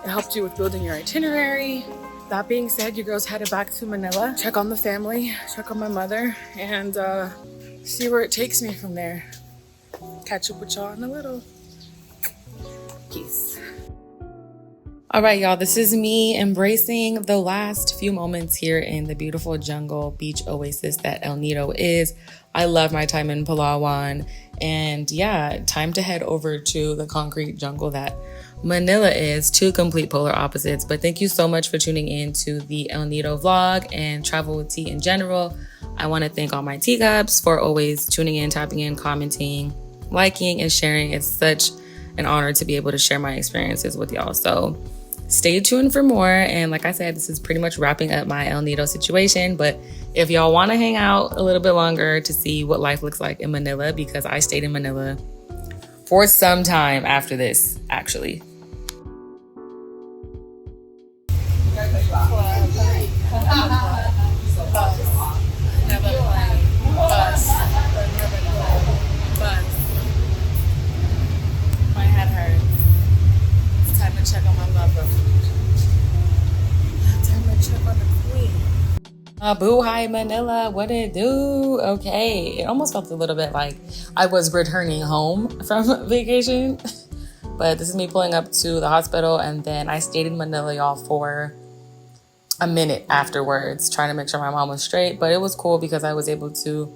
it helped you with building your itinerary. That being said, you girls headed back to Manila. Check on the family, check on my mother, and see where it takes me from there. Catch up with y'all in a little. Peace. All right, y'all, this is me embracing the last few moments here in the beautiful jungle beach oasis that El Nido is. I love my time in Palawan. And yeah, time to head over to the concrete jungle that Manila is, two complete polar opposites. But thank you so much for tuning in to the El Nido vlog and Travel with Tea in general. I want to thank all my teacups for always tuning in, tapping in, commenting, liking, and sharing. It's such an honor to be able to share my experiences with y'all. So stay tuned for more. And like I said, this is pretty much wrapping up my El Nido situation. But if y'all want to hang out a little bit longer to see what life looks like in Manila, because I stayed in Manila for some time after this, actually. My head hurts. It's time to check on my mother. Time to check on the queen. Boo, hi Manila, what it do? Okay, it almost felt a little bit like I was returning home from vacation. But this is me pulling up to the hospital, and then I stayed in Manila, y'all, for a minute afterwards, trying to make sure my mom was straight. But it was cool because I was able to,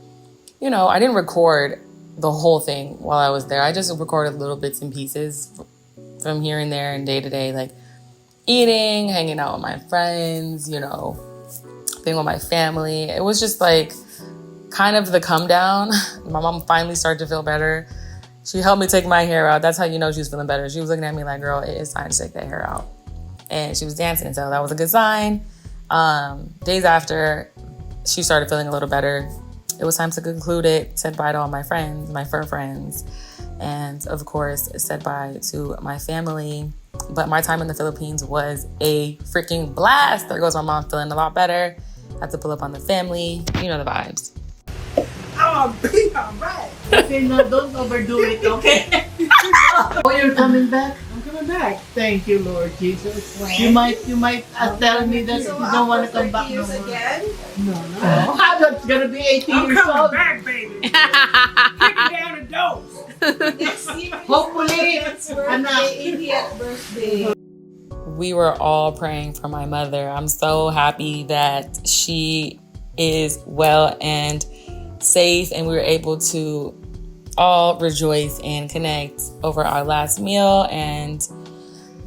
you know, I didn't record the whole thing while I was there. I just recorded little bits and pieces from here and there and day to day, like eating, hanging out with my friends, you know, being with my family. It was just like kind of the come down. My mom finally started to feel better. She helped me take my hair out. That's how you know she was feeling better. She was looking at me like, girl, it is time to take that hair out. And she was dancing, so that was a good sign. Days after, she started feeling a little better. It was time to conclude it. Said bye to all my friends, my fur friends. And of course, said bye to my family. But my time in the Philippines was a freaking blast. There goes my mom feeling a lot better. Had to pull up on the family. You know the vibes. Oh, be alright. Okay, no, don't overdo it, okay? Oh, you're coming back? I'm coming back. Thank you, Lord Jesus. When? You might tell me that you don't want to come back no more. Again? No. I'm not gonna be 18 years old. I'm coming back, baby. Kick me down the door. Idiot birthday. We were all praying for my mother. I'm so happy that she is well and safe, and we were able to all rejoice and connect over our last meal and,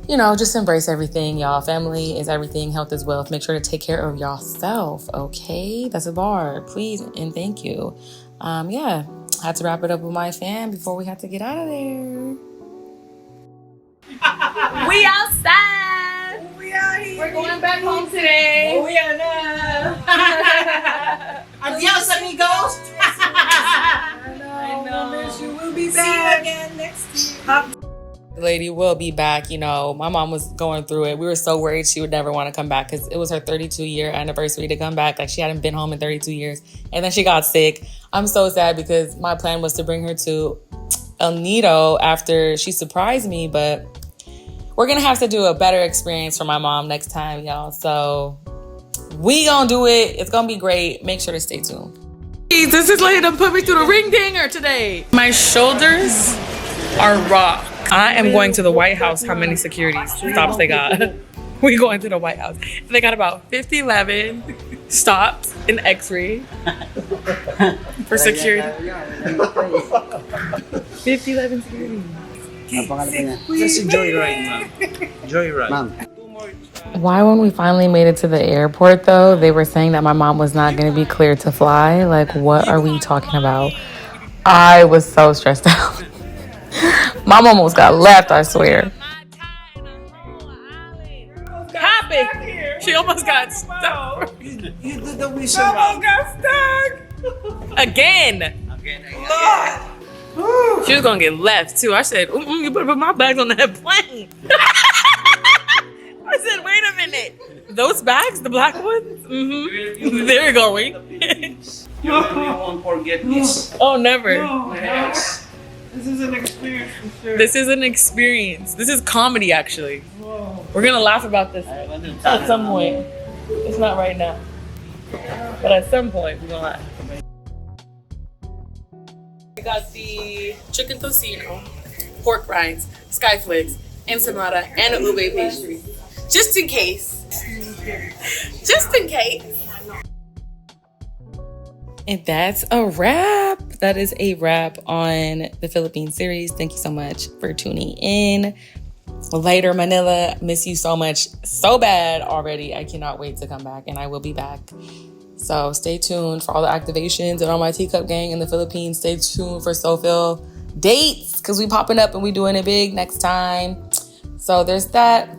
you know, just embrace everything, y'all. Family is everything. Health is wealth. Make sure to take care of yourself, okay? That's a bar. Please and thank you. Yeah, I had to wrap it up with my fam before we had to get out of there. We outside. We out here. We're going back home today. We are now. Adios, amigos. I know. You will be back again next year. The lady will be back. You know, my mom was going through it. We were so worried she would never want to come back because it was her 32-year anniversary to come back. Like, she hadn't been home in 32 years. And then she got sick. I'm so sad because my plan was to bring her to El Nido after she surprised me, but we're going to have to do a better experience for my mom next time, y'all. So we gonna do it. It's gonna be great. Make sure to stay tuned. This is lady done put me through the ring dinger today. My shoulders are rock. I am going to the White House. How many security stops they got? We going to the White House. They got about 50-11 stops in X-ray for security. 50-11 security. Just enjoy right now. Enjoy right. Why, when we finally made it to the airport, though, they were saying that my mom was not going to be cleared to fly? Like, what are we talking about? I was so stressed out. Mom almost got left, I swear. Happy. She almost got stuck. You did the whistle round. Got stuck. Again. She was going to get left, too. I said, you better put my bags on that plane. I said, wait a minute. Those bags, the black ones? Mm-hmm. They're going. You won't forget this. Oh, never. No. This is an experience for sure. This is an experience. This is comedy, actually. Whoa. We're going to laugh about this at some point. It's not right now. But at some point, we're going to laugh. We got the chicken tocino, pork rinds, sky flakes, ensalada, and a ube pastry. Just in case. Just in case. And that's a wrap. That is a wrap on the Philippines series. Thank you so much for tuning in. Later, Manila. Miss you so much. So bad already. I cannot wait to come back, and I will be back. So stay tuned for all the activations and all my teacup gang in the Philippines. Stay tuned for Sofil dates because we popping up and we doing it big next time. So there's that.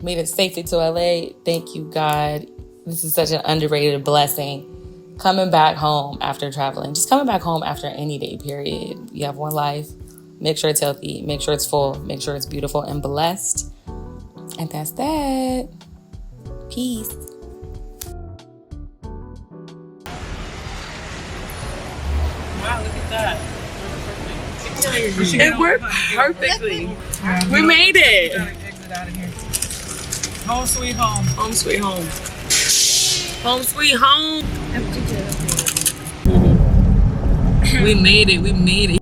Made it safely to LA. Thank you, God. This is such an underrated blessing. Coming back home after traveling. Just coming back home after any day, period. You have one life. Make sure it's healthy. Make sure it's full. Make sure it's beautiful and blessed. And that's that. Peace. Wow, look at that. It worked perfectly. We made it. Exit out of here. Home sweet home. Home sweet home. Home sweet home. We made it. We made it.